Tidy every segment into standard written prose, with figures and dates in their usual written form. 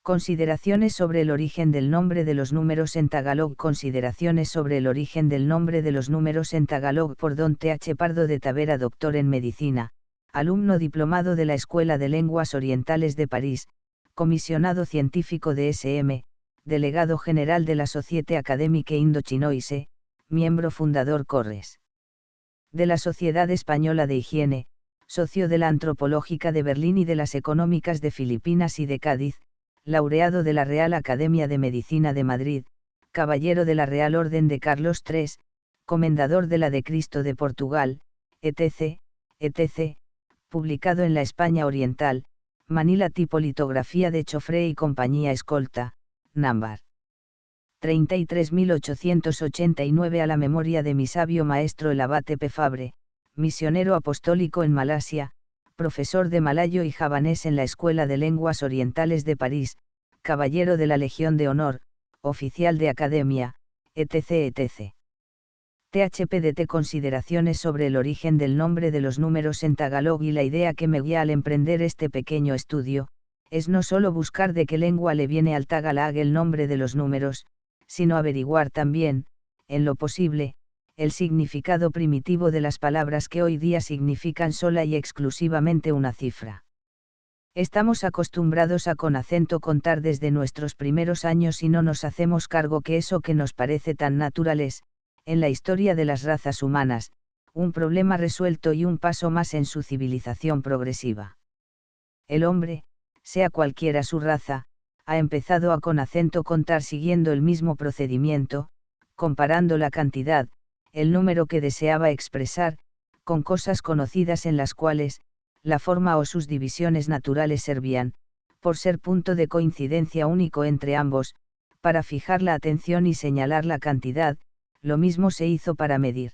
Consideraciones sobre el origen del nombre de los números en Tagalog. Consideraciones sobre el origen del nombre de los números en Tagalog por Don Th. Pardo de Tavera, doctor en medicina, alumno diplomado de la Escuela de Lenguas Orientales de París, comisionado científico de SM, delegado general de la Société Académique Indochinoise, miembro fundador Corres de la Sociedad Española de Higiene, socio de la Antropológica de Berlín y de las Económicas de Filipinas y de Cádiz, laureado de la Real Academia de Medicina de Madrid, caballero de la Real Orden de Carlos III, comendador de la de Cristo de Portugal, etc., etc., publicado en la España Oriental, Manila tipo litografía de Chofré y compañía escolta, Nambar 33.889 a la memoria de mi sabio maestro el abate Pefabre, misionero apostólico en Malasia, profesor de malayo y javanés en la Escuela de Lenguas Orientales de París, caballero de la Legión de Honor, oficial de Academia, etc. etc. THPDT. Consideraciones sobre el origen del nombre de los números en Tagalog. Y la idea que me guía al emprender este pequeño estudio, es no solo buscar de qué lengua le viene al Tagalog el nombre de los números, sino averiguar también, en lo posible, el significado primitivo de las palabras que hoy día significan sola y exclusivamente una cifra. Estamos acostumbrados a con acento contar desde nuestros primeros años y no nos hacemos cargo que eso que nos parece tan natural es, en la historia de las razas humanas, un problema resuelto y un paso más en su civilización progresiva. El hombre, sea cualquiera su raza, ha empezado a con acento contar siguiendo el mismo procedimiento, comparando la cantidad, el número que deseaba expresar, con cosas conocidas en las cuales, la forma o sus divisiones naturales servían, por ser punto de coincidencia único entre ambos, para fijar la atención y señalar la cantidad, lo mismo se hizo para medir.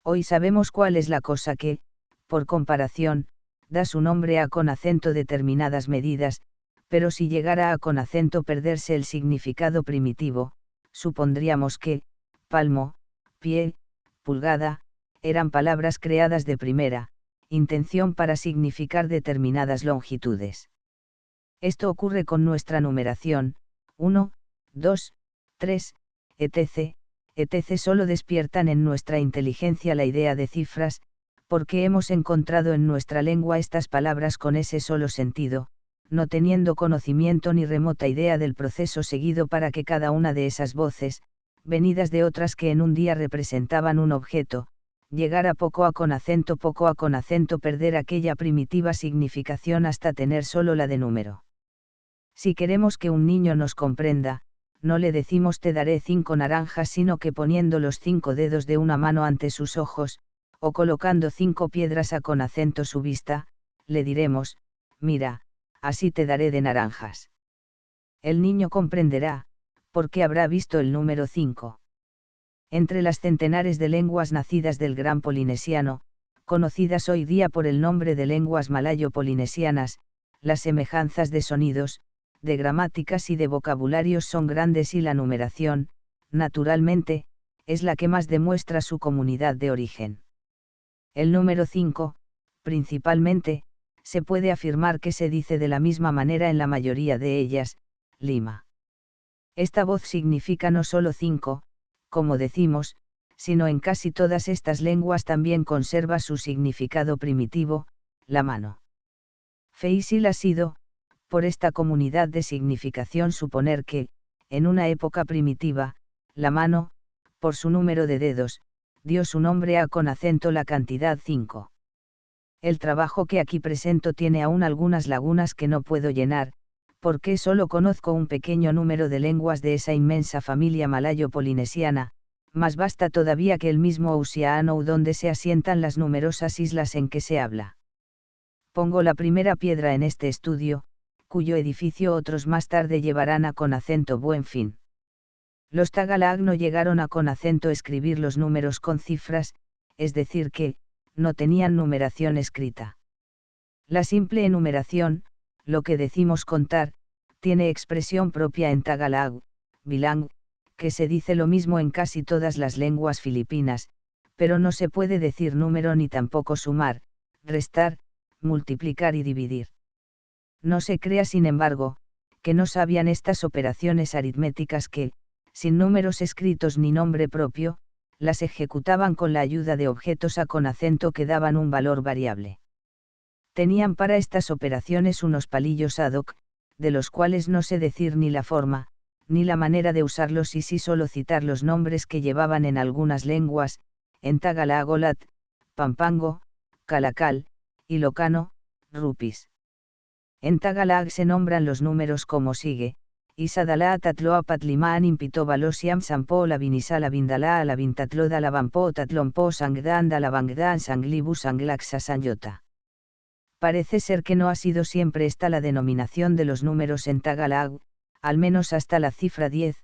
Hoy sabemos cuál es la cosa que, por comparación, da su nombre a con acento determinadas medidas, pero si llegara a con acento perderse el significado primitivo, supondríamos que, palmo, pie, pulgada, eran palabras creadas de primera intención para significar determinadas longitudes. Esto ocurre con nuestra numeración, 1, 2, 3, etc., etc. Solo despiertan en nuestra inteligencia la idea de cifras, porque hemos encontrado en nuestra lengua estas palabras con ese solo sentido, no teniendo conocimiento ni remota idea del proceso seguido para que cada una de esas voces, venidas de otras que en un día representaban un objeto, llegara poco a con acento perder aquella primitiva significación hasta tener solo la de número. Si queremos que un niño nos comprenda, no le decimos te daré 5 naranjas, sino que poniendo los 5 dedos de una mano ante sus ojos, o colocando 5 piedras a con acento su vista, le diremos, mira, así te daré de naranjas. El niño comprenderá, porque habrá visto el número 5. Entre las centenares de lenguas nacidas del gran polinesiano, conocidas hoy día por el nombre de lenguas malayo-polinesianas, las semejanzas de sonidos, de gramáticas y de vocabularios son grandes y la numeración, naturalmente, es la que más demuestra su comunidad de origen. El número 5, principalmente, se puede afirmar que se dice de la misma manera en la mayoría de ellas, Lima. Esta voz significa no solo 5, como decimos, sino en casi todas estas lenguas también conserva su significado primitivo, la mano. Fácil ha sido, por esta comunidad de significación suponer que, en una época primitiva, la mano, por su número de dedos, dio su nombre a con acento la cantidad 5. El trabajo que aquí presento tiene aún algunas lagunas que no puedo llenar, porque solo conozco un pequeño número de lenguas de esa inmensa familia malayo-polinesiana, más vasta todavía que el mismo Oceano donde se asientan las numerosas islas en que se habla. Pongo la primera piedra en este estudio, cuyo edificio otros más tarde llevarán a con acento buen fin. Los Tagalog no llegaron a con acento escribir los números con cifras, es decir que, no tenían numeración escrita. La simple enumeración, lo que decimos contar, tiene expresión propia en Tagalog, bilang, que se dice lo mismo en casi todas las lenguas filipinas, pero no se puede decir número ni tampoco sumar, restar, multiplicar y dividir. No se crea sin embargo, que no sabían estas operaciones aritméticas que, sin números escritos ni nombre propio, las ejecutaban con la ayuda de objetos A con acento que daban un valor variable. Tenían para estas operaciones unos palillos ad hoc, de los cuales no sé decir ni la forma, ni la manera de usarlos y sí solo citar los nombres que llevaban en algunas lenguas, en Tagalagolat, Pampango, Calacal, Ilocano, Rupis. En Tagalag se nombran los números como sigue: Isadala tatloa patlimaan impito balosiam sampo la vinisala vindala la vintatloda la vampo tatlompo sangdan da la bangdan sanglibus anglaxa sanyota. Parece ser que no ha sido siempre esta la denominación de los números en Tagalag, al menos hasta la cifra 10,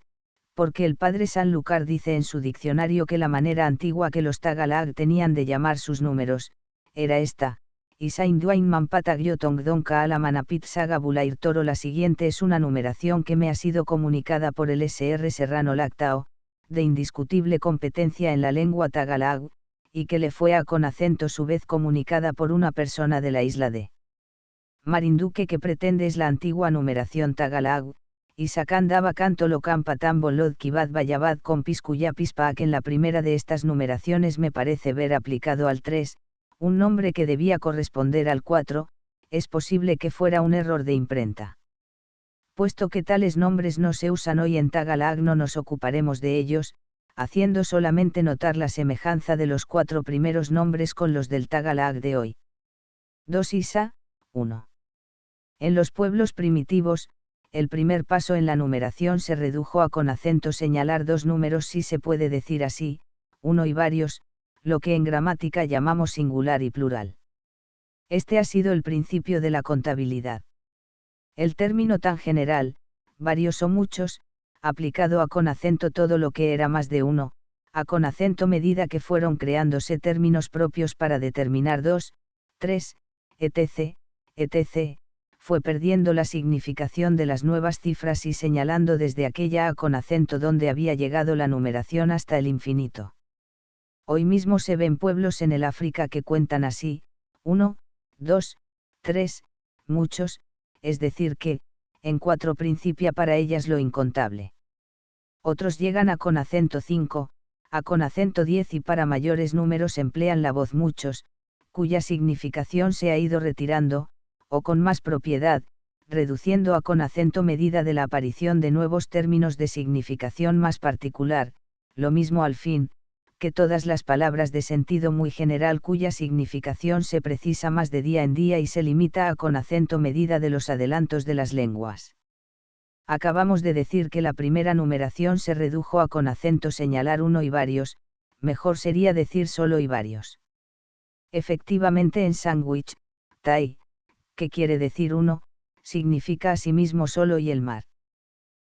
porque el padre Sanlúcar dice en su diccionario que la manera antigua que los Tagalag tenían de llamar sus números, era esta: Isainduain mampatagyotongdonka alamanapit saga bulair toro. La siguiente es una numeración que me ha sido comunicada por el Sr. Serrano Lactao, de indiscutible competencia en la lengua Tagalag, y que le fue a con acento su vez comunicada por una persona de la isla de Marinduque que pretende es la antigua numeración Tagalag, y sacandaba canto lo campatan bolod kibad bayabad con piscuyapis paak. En la primera de estas numeraciones me parece ver aplicado al 3, un nombre que debía corresponder al 4, es posible que fuera un error de imprenta. Puesto que tales nombres no se usan hoy en Tagalag, no nos ocuparemos de ellos, haciendo solamente notar la semejanza de los 4 primeros nombres con los del Tagalag de hoy. 2 Isa, 1. En los pueblos primitivos, el primer paso en la numeración se redujo a con acento señalar 2 números, si se puede decir así, uno y varios, lo que en gramática llamamos singular y plural. Este ha sido el principio de la contabilidad. El término tan general, varios o muchos, aplicado a con acento todo lo que era más de uno, a con acento medida que fueron creándose términos propios para determinar 2, 3, etc., etc., fue perdiendo la significación de las nuevas cifras y señalando desde aquella a con acento donde había llegado la numeración hasta el infinito. Hoy mismo se ven pueblos en el África que cuentan así: 1, 2, 3, muchos, es decir que, en 4 principia para ellas lo incontable. Otros llegan a con acento 5, a con acento 10 y para mayores números emplean la voz muchos, cuya significación se ha ido retirando, o con más propiedad, reduciendo a con acento medida de la aparición de nuevos términos de significación más particular, lo mismo al fin, que todas las palabras de sentido muy general cuya significación se precisa más de día en día y se limita a con acento medida de los adelantos de las lenguas. Acabamos de decir que la primera numeración se redujo a con acento señalar uno y varios, mejor sería decir solo y varios. Efectivamente en sándwich, tai, que quiere decir uno, significa asimismo solo y el mar.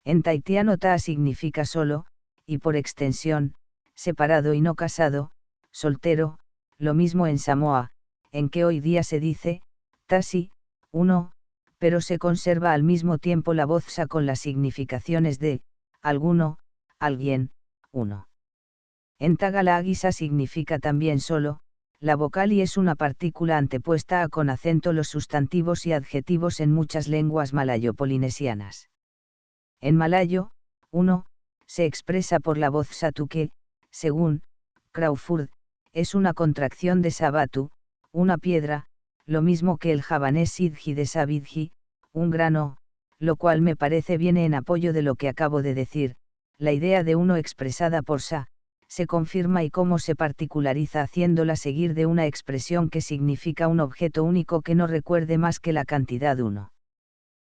En tahitiano ta significa solo, y por extensión, separado y no casado, soltero, lo mismo en Samoa, en que hoy día se dice, tasi, uno, pero se conserva al mismo tiempo la voz sa con las significaciones de, alguno, alguien, uno. En Tagalag isa significa también solo, la vocal y es una partícula antepuesta a con acento los sustantivos y adjetivos en muchas lenguas malayo-polinesianas. En malayo, uno, se expresa por la voz satu que, según Crawford, es una contracción de sabatu, una piedra, lo mismo que el javanés sidji de sabidji, un grano, lo cual me parece viene en apoyo de lo que acabo de decir. La idea de uno expresada por sa, se confirma y cómo se particulariza haciéndola seguir de una expresión que significa un objeto único que no recuerde más que la cantidad uno.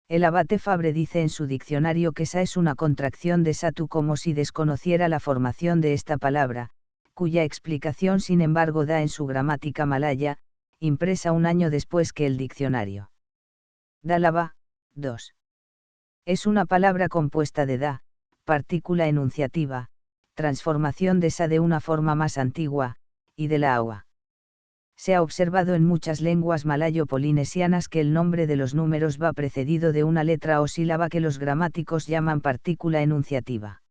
El abate Fabre dice en su diccionario que sa es una contracción de satu como si desconociera la formación de esta palabra, cuya explicación sin embargo da en su gramática malaya, impresa un año después que el diccionario. Dalaba, 2. Es una palabra compuesta de da, partícula enunciativa, transformación de sa de una forma más antigua, y de la agua. Se ha observado en muchas lenguas malayo-polinesianas que el nombre de los números va precedido de una letra o sílaba que los gramáticos llaman partícula enunciativa.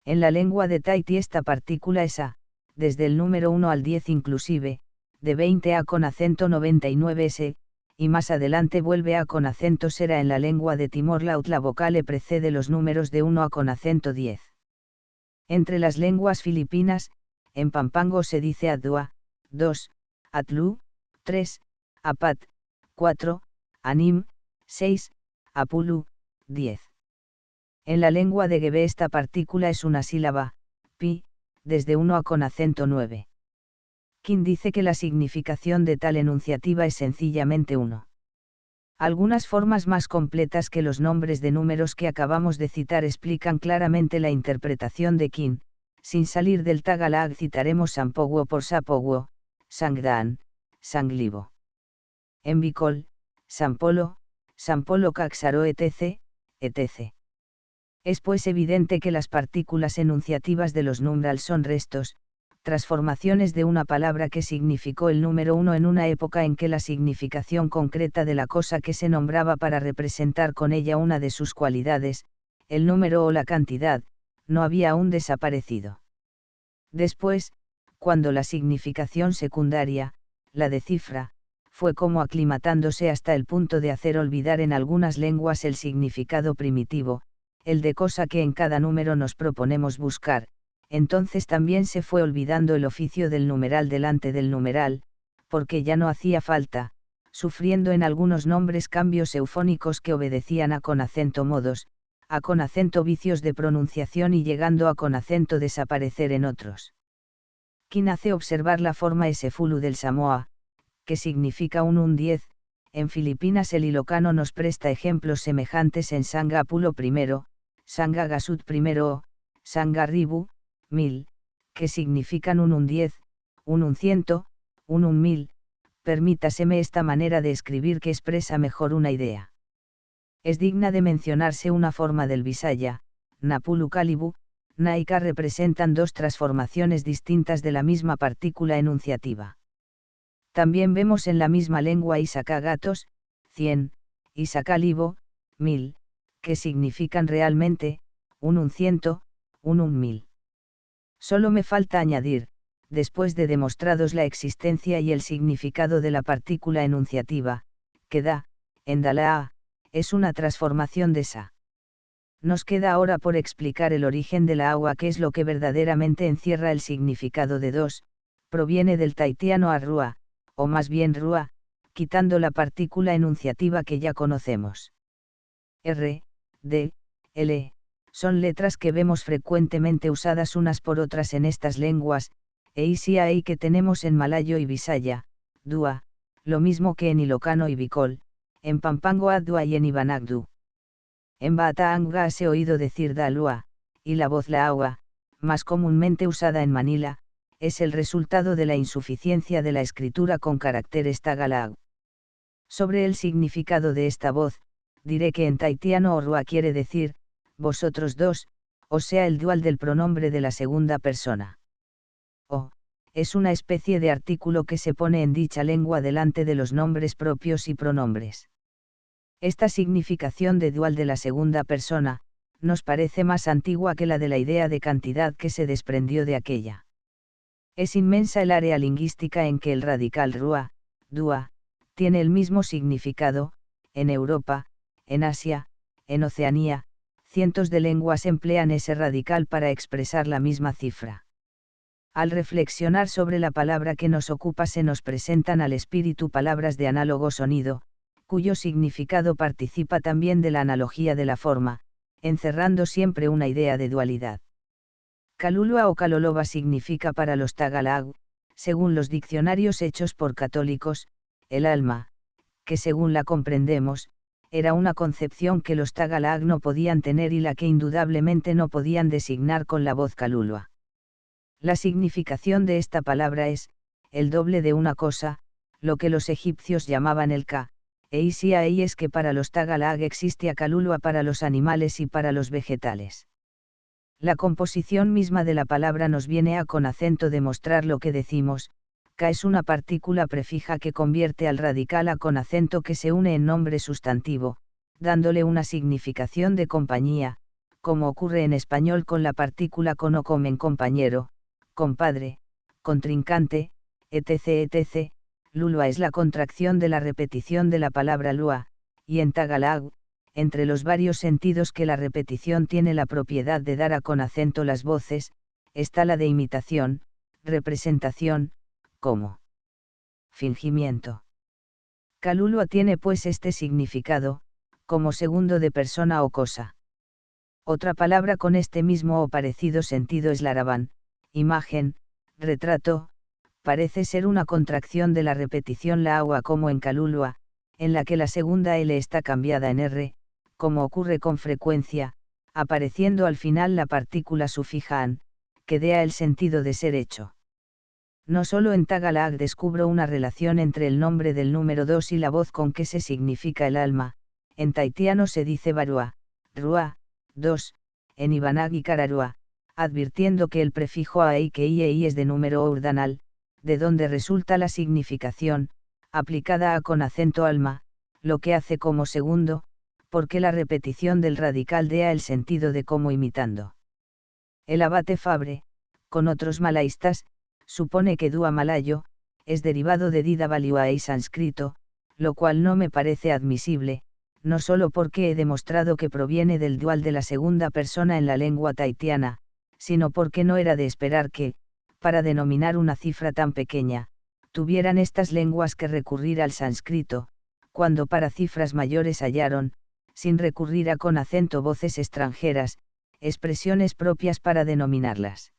En la lengua de Tahití esta partícula es a, desde el número 1 al 10 inclusive, de 20 a con acento 99 s, y más adelante vuelve a con acento será en la lengua de Timor-Laut la vocal precede los números de 1 a con acento 10. Entre las lenguas filipinas, en Pampango se dice Adua, 2, Atlu, 3, Apat, 4, Anim, 6, Apulu, 10. En la lengua de Gebe esta partícula es una sílaba, pi, desde 1 a con acento 9. Quien dice que la significación de tal enunciativa es sencillamente 1. Algunas formas más completas que los nombres de números que acabamos de citar explican claramente la interpretación de Kin. Sin salir del Tagalog citaremos Sampoguo por Sapoguo, Sangdaan, Sanglibo. En Bicol, Sampolo, Sampolo Caxaro etc., etc. Es pues evidente que las partículas enunciativas de los numerals son restos, transformaciones de una palabra que significó el número 1 en una época en que la significación concreta de la cosa que se nombraba para representar con ella una de sus cualidades, el número o la cantidad, no había aún desaparecido. Después, cuando la significación secundaria, la de cifra, fue como aclimatándose hasta el punto de hacer olvidar en algunas lenguas el significado primitivo, el de cosa que en cada número nos proponemos buscar, entonces también se fue olvidando el oficio del numeral delante del numeral, porque ya no hacía falta, sufriendo en algunos nombres cambios eufónicos que obedecían a con acento modos, a con acento vicios de pronunciación y llegando a con acento desaparecer en otros. Quien hace observar la forma Esefulu del Samoa, que significa un 10, en Filipinas el ilocano nos presta ejemplos semejantes en Sanga Apulo I, Sanga Gasut I o Sanga Ribu, 1000, que significan un 10, un 100, un 1000, permítaseme esta manera de escribir que expresa mejor una idea. Es digna de mencionarse una forma del Visaya, Napulu Kalibu, Naika representan dos transformaciones distintas de la misma partícula enunciativa. También vemos en la misma lengua Isaka Gatos, 100, Isaka Libo, 1000, que significan realmente, un 100, un 1000. Solo me falta añadir, después de demostrados la existencia y el significado de la partícula enunciativa, que da, en Dalaa, es una transformación de sa. Nos queda ahora por explicar el origen de la agua, que es lo que verdaderamente encierra el significado de dos, proviene del tahitiano arrua, o más bien rua, quitando la partícula enunciativa que ya conocemos. R, D, L, son letras que vemos frecuentemente usadas unas por otras en estas lenguas, e ICI que tenemos en malayo y bisaya, dua, lo mismo que en ilocano y bicol, en pampango adua y en ibanagdu. En Baataanga se ha oído decir dalua, y la voz la agua, más comúnmente usada en Manila, es el resultado de la insuficiencia de la escritura con caracteres tagalag. Sobre el significado de esta voz, diré que en tahitiano orrua quiere decir, vosotros dos, o sea el dual del pronombre de la segunda persona. O, es una especie de artículo que se pone en dicha lengua delante de los nombres propios y pronombres. Esta significación de dual de la segunda persona, nos parece más antigua que la de la idea de cantidad que se desprendió de aquella. Es inmensa el área lingüística en que el radical rua, dua, tiene el mismo significado, en Europa, en Asia, en Oceanía, cientos de lenguas emplean ese radical para expresar la misma cifra. Al reflexionar sobre la palabra que nos ocupa se nos presentan al espíritu palabras de análogo sonido, cuyo significado participa también de la analogía de la forma, encerrando siempre una idea de dualidad. Kalulua o Kaloloba significa para los Tagalag, según los diccionarios hechos por católicos, el alma, que según la comprendemos, era una concepción que los Tagalag no podían tener y la que indudablemente no podían designar con la voz Kalulua. La significación de esta palabra es, el doble de una cosa, lo que los egipcios llamaban el Ka, e isia ahí es que para los Tagalag existe a Kalulua para los animales y para los vegetales. La composición misma de la palabra nos viene a con acento demostrar lo que decimos, Ka es una partícula prefija que convierte al radical a con acento que se une en nombre sustantivo, dándole una significación de compañía, como ocurre en español con la partícula con o comen compañero, compadre, contrincante, etc. Lulua es la contracción de la repetición de la palabra lua, y en Tagalog, entre los varios sentidos que la repetición tiene la propiedad de dar a con acento las voces, está la de imitación, representación, como fingimiento. Kalulua tiene pues este significado, como segundo de persona o cosa. Otra palabra con este mismo o parecido sentido es laraban, imagen, retrato, parece ser una contracción de la repetición la agua como en Kalulua, en la que la segunda L está cambiada en R, como ocurre con frecuencia, apareciendo al final la partícula sufija an, que dé el sentido de ser hecho. No solo en Tagalog descubro una relación entre el nombre del número 2 y la voz con que se significa el alma, en taitiano se dice barua, rua, 2, en Ibanag y Kararua, advirtiendo que el prefijo ai que iei es de número ordinal, de donde resulta la significación, aplicada a con acento alma, lo que hace como segundo, porque la repetición del radical dea el sentido de como imitando. El abate Fabre, con otros malaístas, supone que dua malayo, es derivado de dida valiua y sánscrito, lo cual no me parece admisible, no solo porque he demostrado que proviene del dual de la segunda persona en la lengua taitiana, sino porque no era de esperar que, para denominar una cifra tan pequeña, tuvieran estas lenguas que recurrir al sánscrito, cuando para cifras mayores hallaron, sin recurrir a con acento voces extranjeras, expresiones propias para denominarlas.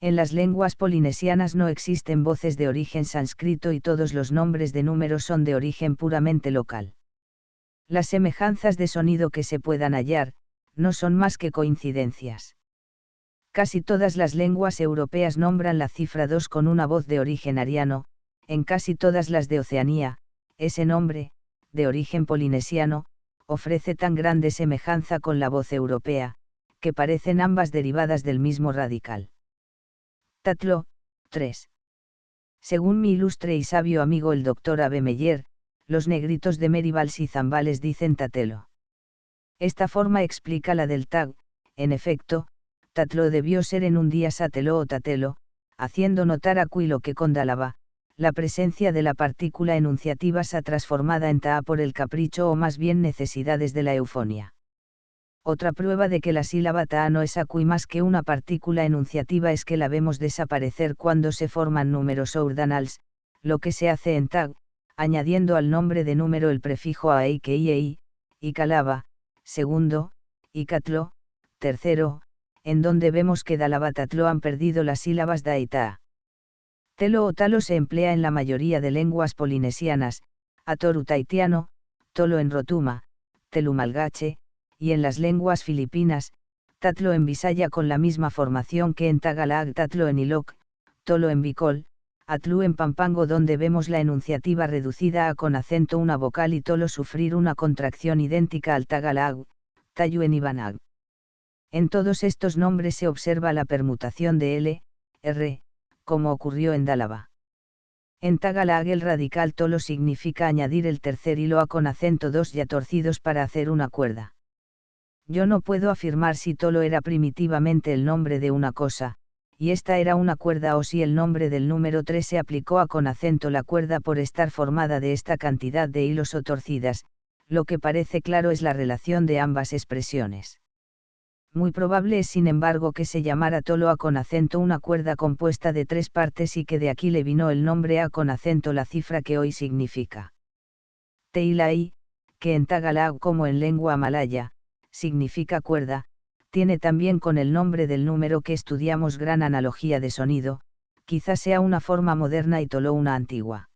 En las lenguas polinesianas no existen voces de origen sánscrito y todos los nombres de números son de origen puramente local. Las semejanzas de sonido que se puedan hallar, no son más que coincidencias. Casi todas las lenguas europeas nombran la cifra 2 con una voz de origen ariano, en casi todas las de Oceanía, ese nombre, de origen polinesiano, ofrece tan grande semejanza con la voz europea, que parecen ambas derivadas del mismo radical. Tatlo, 3. Según mi ilustre y sabio amigo el Dr. Abe Meyer, los negritos de Merivals y Zambales dicen tatelo. Esta forma explica la del tag, en efecto, tatlo debió ser en un día satelo o tatelo, haciendo notar a Cuilo que condalaba, la presencia de la partícula enunciativa sa transformada en taa por el capricho o más bien necesidades de la eufonía. Otra prueba de que la sílaba taa no es acui más que una partícula enunciativa es que la vemos desaparecer cuando se forman números ordinals, lo que se hace en tag, añadiendo al nombre de número el prefijo ai que iei, y calaba, segundo, y catlo, tercero, en donde vemos que dalabatatlo han perdido las sílabas da y ta. Telo o talo se emplea en la mayoría de lenguas polinesianas, atoru taitiano, tolo en rotuma, telumalgache, y en las lenguas filipinas, tatlo en Visaya con la misma formación que en Tagalog, tatlo en Ilok, tolo en Bicol, atlu en Pampango donde vemos la enunciativa reducida a con acento una vocal y tolo sufrir una contracción idéntica al Tagalog, tayu en Ibanag. En todos estos nombres se observa la permutación de L, R, como ocurrió en Dálaba. En Tagalog el radical tolo significa añadir el tercer hilo a con acento 2 ya torcidos para hacer una cuerda. Yo no puedo afirmar si tolo era primitivamente el nombre de una cosa, y esta era una cuerda o si el nombre del número 3 se aplicó a con acento la cuerda por estar formada de esta cantidad de hilos o torcidas, lo que parece claro es la relación de ambas expresiones. Muy probable es sin embargo que se llamara tolo a con acento una cuerda compuesta de 3 partes y que de aquí le vino el nombre a con acento la cifra que hoy significa teilai, que en Tagalog como en lengua malaya, significa cuerda, tiene también con el nombre del número que estudiamos gran analogía de sonido, quizás sea una forma moderna y tolo una antigua.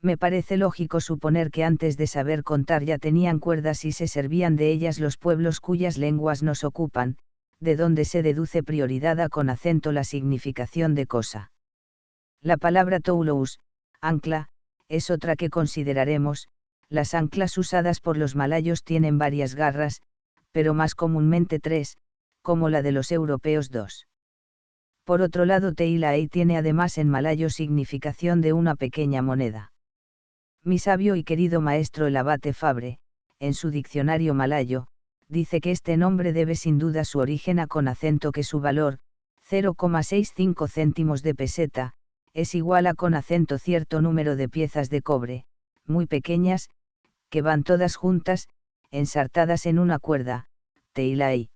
Me parece lógico suponer que antes de saber contar ya tenían cuerdas y se servían de ellas los pueblos cuyas lenguas nos ocupan, de donde se deduce prioridad a con acento la significación de cosa. La palabra toulous, ancla, es otra que consideraremos. Las anclas usadas por los malayos tienen varias garras, pero más comúnmente 3, como la de los europeos 2. Por otro lado teilai tiene además en malayo significación de una pequeña moneda. Mi sabio y querido maestro el abate Fabre, en su diccionario malayo, dice que este nombre debe sin duda su origen a con acento que su valor, 0,65 céntimos de peseta, es igual a con acento cierto número de piezas de cobre, muy pequeñas, que van todas juntas, ensartadas en una cuerda, teilai.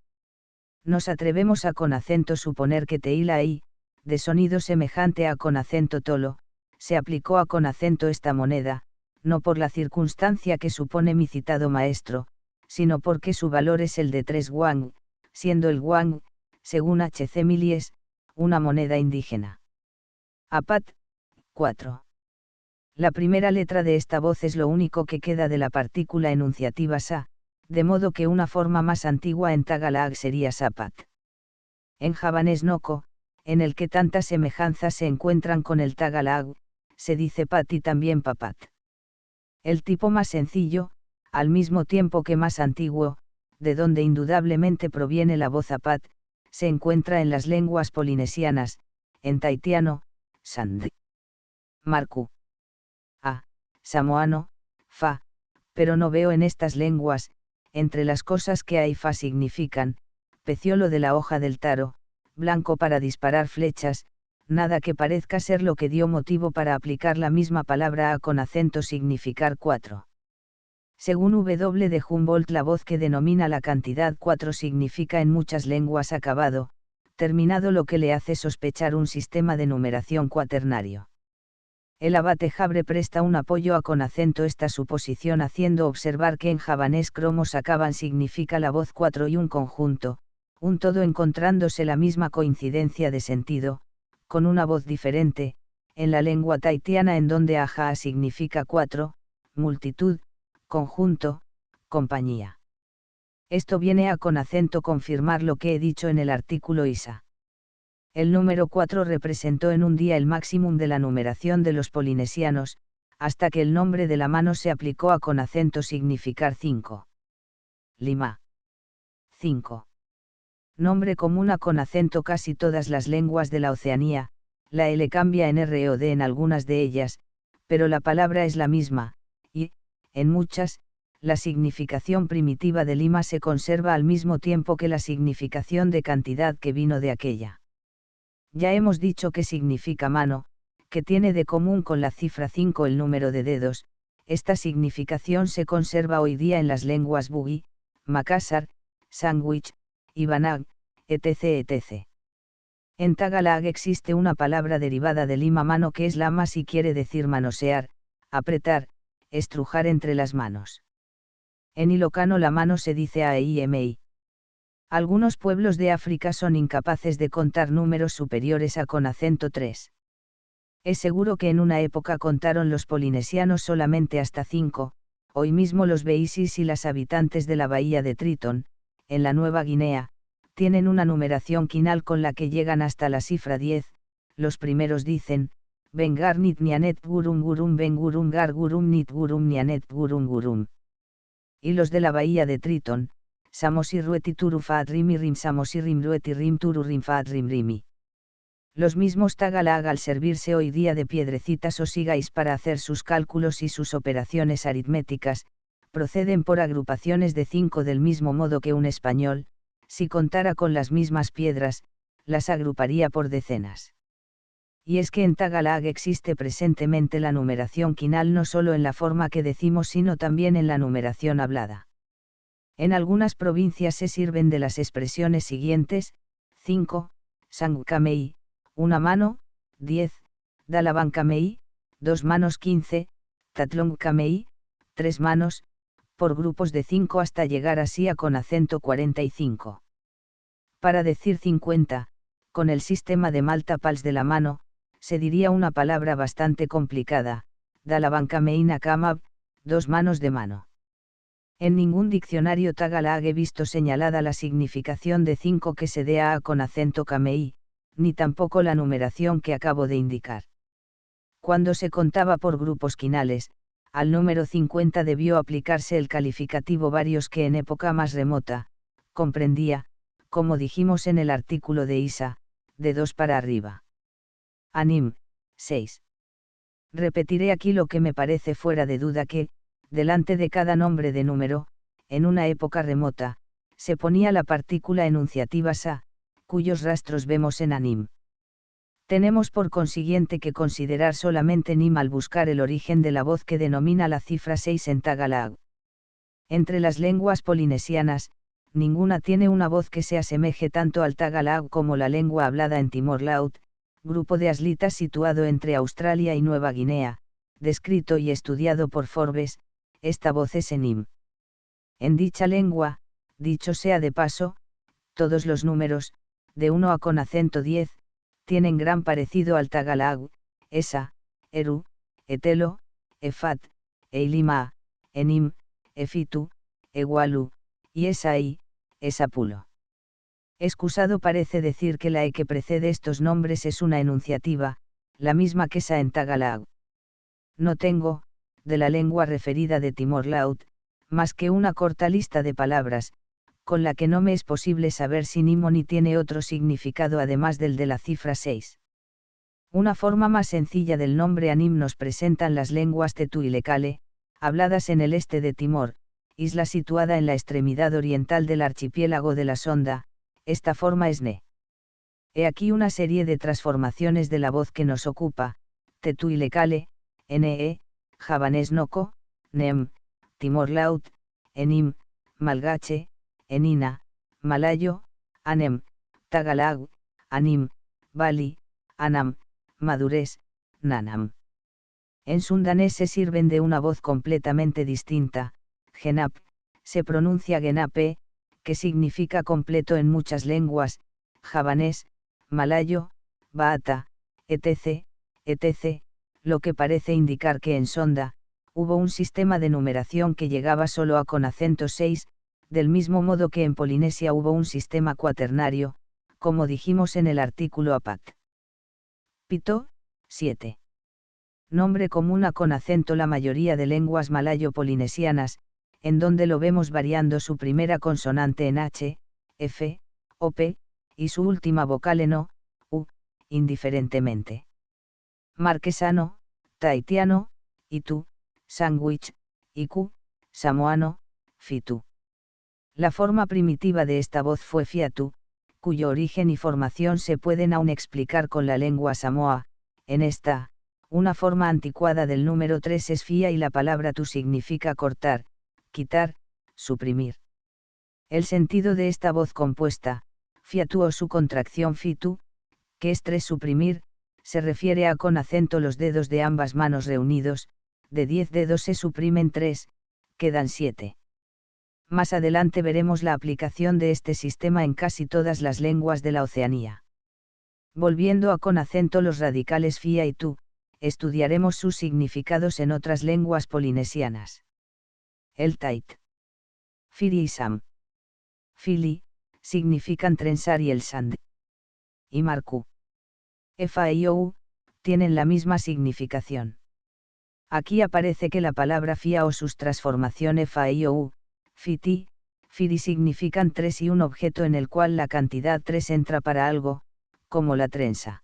Nos atrevemos a con acento suponer que teilai, de sonido semejante a con acento tolo, se aplicó a con acento esta moneda, no por la circunstancia que supone mi citado maestro, sino porque su valor es el de 3 guang, siendo el guang, según H. C. Milies, una moneda indígena. Apat, 4. La primera letra de esta voz es lo único que queda de la partícula enunciativa sa, de modo que una forma más antigua en Tagalog sería sapat. En javanés noco, en el que tantas semejanzas se encuentran con el Tagalog, se dice pat y también papat. El tipo más sencillo, al mismo tiempo que más antiguo, de donde indudablemente proviene la voz apat, se encuentra en las lenguas polinesianas, en taitiano, sandhi. Marku. A. Samoano, fa, pero no veo en estas lenguas, entre las cosas que hay fa significan, peciolo de la hoja del taro, blanco para disparar flechas, nada que parezca ser lo que dio motivo para aplicar la misma palabra a con acento significar 4. Según W. de Humboldt, la voz que denomina la cantidad 4 significa en muchas lenguas acabado, terminado, lo que le hace sospechar un sistema de numeración cuaternario. El abate Jabre presta un apoyo a con acento esta suposición, haciendo observar que en javanés cromos acaban significa la voz 4 y un conjunto, un todo, encontrándose la misma coincidencia de sentido, con una voz diferente, en la lengua taitiana, en donde aja significa 4, multitud, conjunto, compañía. Esto viene a con acento confirmar lo que he dicho en el artículo ISA. El número 4 representó en un día el máximum de la numeración de los polinesianos, hasta que el nombre de la mano se aplicó a con acento significar 5. Lima. 5. Nombre común a con acento casi todas las lenguas de la Oceanía, la L cambia en R o D en algunas de ellas, pero la palabra es la misma, y, en muchas, la significación primitiva de Lima se conserva al mismo tiempo que la significación de cantidad que vino de aquella. Ya hemos dicho que significa mano, que tiene de común con la cifra 5 el número de dedos. Esta significación se conserva hoy día en las lenguas Bugui, Makassar, Sandwich, Ibanag, etc. En Tagalog existe una palabra derivada de Lima mano que es lama, y quiere decir manosear, apretar, estrujar entre las manos. En ilocano la mano se dice aimi. Algunos pueblos de África son incapaces de contar números superiores a con acento 3. Es seguro que en una época contaron los polinesianos solamente hasta 5, hoy mismo los Beísis y las habitantes de la bahía de Tritón, en la Nueva Guinea, tienen una numeración quinal con la que llegan hasta la cifra 10, los primeros dicen, Bengar nit nianet gurum gurum ben gurum gar gurum nit gurum nianet gurum gurum. Y los de la bahía de Tritón, Samosi rueti turu faat rimi rim samosi rim rueti rim turu rim faat rim rimi. Los mismos Tagalog, al servirse hoy día de piedrecitas o sigais para hacer sus cálculos y sus operaciones aritméticas, proceden por agrupaciones de 5 del mismo modo que un español, si contara con las mismas piedras, las agruparía por decenas. Y es que en Tagalog existe presentemente la numeración quinal no solo en la forma que decimos sino también en la numeración hablada. En algunas provincias se sirven de las expresiones siguientes: 5, Sangkamei, una mano, 10, Dalabankamei, 2 manos 15, Tatlongkamei, 3 manos, por grupos de 5 hasta llegar así a con acento 45. Para decir 50, con el sistema de multiples de la mano, se diría una palabra bastante complicada, Dalabankamei Nakamab, 2 manos de mano. En ningún diccionario Tagalog he visto señalada la significación de 5 que se dé a con acento kamei, ni tampoco la numeración que acabo de indicar. Cuando se contaba por grupos quinales, al número 50 debió aplicarse el calificativo varios que en época más remota, comprendía, como dijimos en el artículo de Isa, de 2 para arriba. Anim, 6. Repetiré aquí lo que me parece fuera de duda que, delante de cada nombre de número, en una época remota, se ponía la partícula enunciativa sa, cuyos rastros vemos en Anim. Tenemos por consiguiente que considerar solamente nim al buscar el origen de la voz que denomina la cifra 6 en Tagalog. Entre las lenguas polinesianas, ninguna tiene una voz que se asemeje tanto al Tagalog como la lengua hablada en Timor-Laut, grupo de islitas situado entre Australia y Nueva Guinea, descrito y estudiado por Forbes. Esta voz es enim. En dicha lengua, dicho sea de paso, todos los números, de 1 a con acento 10, tienen gran parecido al Tagalog, esa, eru, etelo, efat, eilima, enim, efitu, egualu, y esai, esapulo. Excusado parece decir que la e que precede estos nombres es una enunciativa, la misma que esa en Tagalog. No tengo, de la lengua referida de Timor-Laut, más que una corta lista de palabras, con la que no me es posible saber si Nimoni tiene otro significado además del de la cifra 6. Una forma más sencilla del nombre Anim nos presentan las lenguas Tetu y Lecale, habladas en el este de Timor, isla situada en la extremidad oriental del archipiélago de la Sonda. Esta forma es Ne. He aquí una serie de transformaciones de la voz que nos ocupa: Tetu y Lecale, Ne, Javanés Noko, Nem, Timor-Laut, Enim, Malgache, Enina, Malayo, Anem, Tagalog, Anim, Bali, Anam, Madurés, Nanam. En sundanés se sirven de una voz completamente distinta. Genap, se pronuncia Genape, que significa completo en muchas lenguas, javanés, malayo, baata, etc., etc., lo que parece indicar que en Sonda, hubo un sistema de numeración que llegaba solo a con acento 6, del mismo modo que en Polinesia hubo un sistema cuaternario, como dijimos en el artículo APAT. Pito, 7. Nombre común a con acento la mayoría de lenguas malayo-polinesianas, en donde lo vemos variando su primera consonante en H, F, o P, y su última vocal en O, U, indiferentemente. Marquesano, tahitiano, Itu, Sandwich, Iku, samoano, Fitu. La forma primitiva de esta voz fue Fiatu, cuyo origen y formación se pueden aún explicar con la lengua samoa. En esta, una forma anticuada del número 3 es fia y la palabra tu significa cortar, quitar, suprimir. El sentido de esta voz compuesta, fiatu o su contracción fitu, que es 3 suprimir, se refiere a con acento los dedos de ambas manos reunidos, de 10 dedos se suprimen 3, quedan 7. Más adelante veremos la aplicación de este sistema en casi todas las lenguas de la Oceanía. Volviendo a con acento los radicales fia y tu, estudiaremos sus significados en otras lenguas polinesianas. El tait. Firi y sam. Fili, significan trenzar y el sand. Y marku. Fa y ou, tienen la misma significación. Aquí aparece que la palabra fia o sus transformaciones fa y ou, fiti, firi significan 3 y un objeto en el cual la cantidad 3 entra para algo, como la trenza.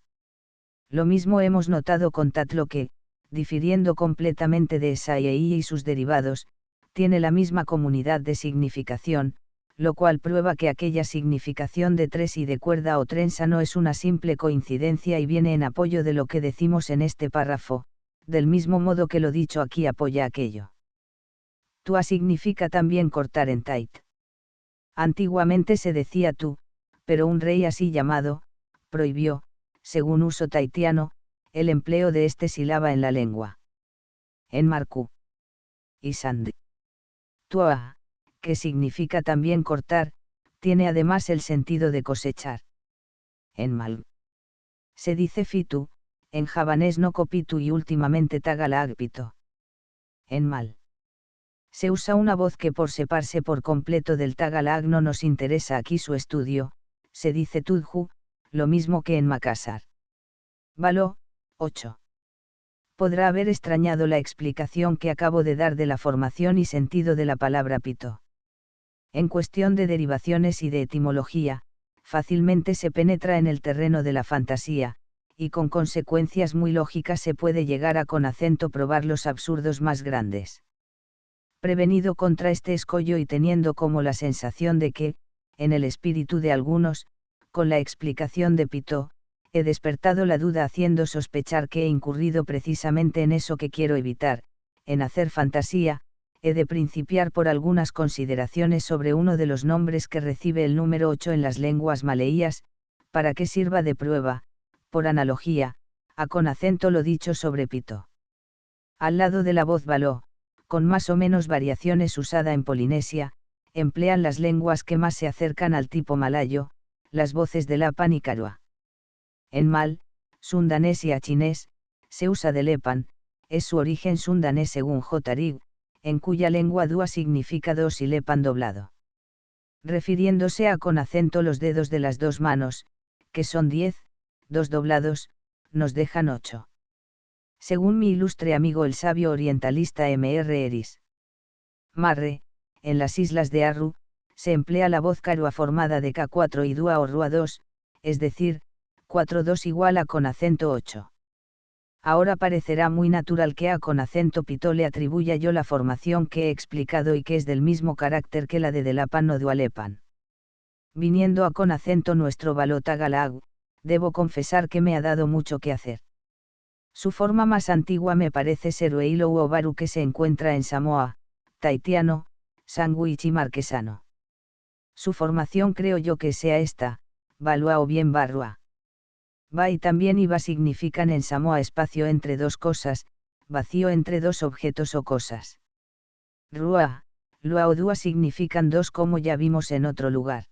Lo mismo hemos notado con tatlo que, difiriendo completamente de esa y sus derivados, tiene la misma comunidad de significación, lo cual prueba que aquella significación de 3 y de cuerda o trenza no es una simple coincidencia y viene en apoyo de lo que decimos en este párrafo, del mismo modo que lo dicho aquí apoya aquello. Tua significa también cortar en tait. Antiguamente se decía tú, pero un rey así llamado, prohibió, según uso taitiano, el empleo de este sílaba en la lengua. En marku. Y sand. Tua, que significa también cortar, tiene además el sentido de cosechar. En mal. Se dice fitu, en javanés no copitu y últimamente Tagalog pito. En mal. Se usa una voz que por separarse por completo del Tagalog no nos interesa aquí su estudio, se dice tudju, lo mismo que en Makassar. Való, 8. Podrá haber extrañado la explicación que acabo de dar de la formación y sentido de la palabra pito. En cuestión de derivaciones y de etimología, fácilmente se penetra en el terreno de la fantasía, y con consecuencias muy lógicas se puede llegar a con acento probar los absurdos más grandes. Prevenido contra este escollo y teniendo como la sensación de que, en el espíritu de algunos, con la explicación de Pito, he despertado la duda haciendo sospechar que he incurrido precisamente en eso que quiero evitar, en hacer fantasía. He de principiar por algunas consideraciones sobre uno de los nombres que recibe el número 8 en las lenguas maleías, para que sirva de prueba, por analogía, a con acento lo dicho sobre pito. Al lado de la voz baló, con más o menos variaciones usada en Polinesia, emplean las lenguas que más se acercan al tipo malayo, las voces de Lapan y Karua. En mal, sundanés y achinés, se usa de Lepan, es su origen sundanés según Jotarig, en cuya lengua dúa significa dos y Lepan doblado. Refiriéndose a con acento los dedos de las dos manos, que son 10, dos doblados, nos dejan 8. Según mi ilustre amigo el sabio orientalista M.R. Eris Marre, en las islas de Arru, se emplea la voz Karua formada de K4 y Dua o Rua 2, es decir, 4-2 igual a con acento 8. Ahora parecerá muy natural que a con acento pito le atribuya yo la formación que he explicado y que es del mismo carácter que la de Delapan o Dualepan. Viniendo a con acento nuestro Balotagalag, debo confesar que me ha dado mucho que hacer. Su forma más antigua me parece ser Ueilo u Obaru, que se encuentra en Samoa, Tahitiano, Sandwich y Marquesano. Su formación creo yo que sea esta, Balua o bien Barrua. Ba y también Iba significan en Samoa espacio entre dos cosas, vacío entre dos objetos o cosas. Rua, Lua o Dua significan dos, como ya vimos en otro lugar.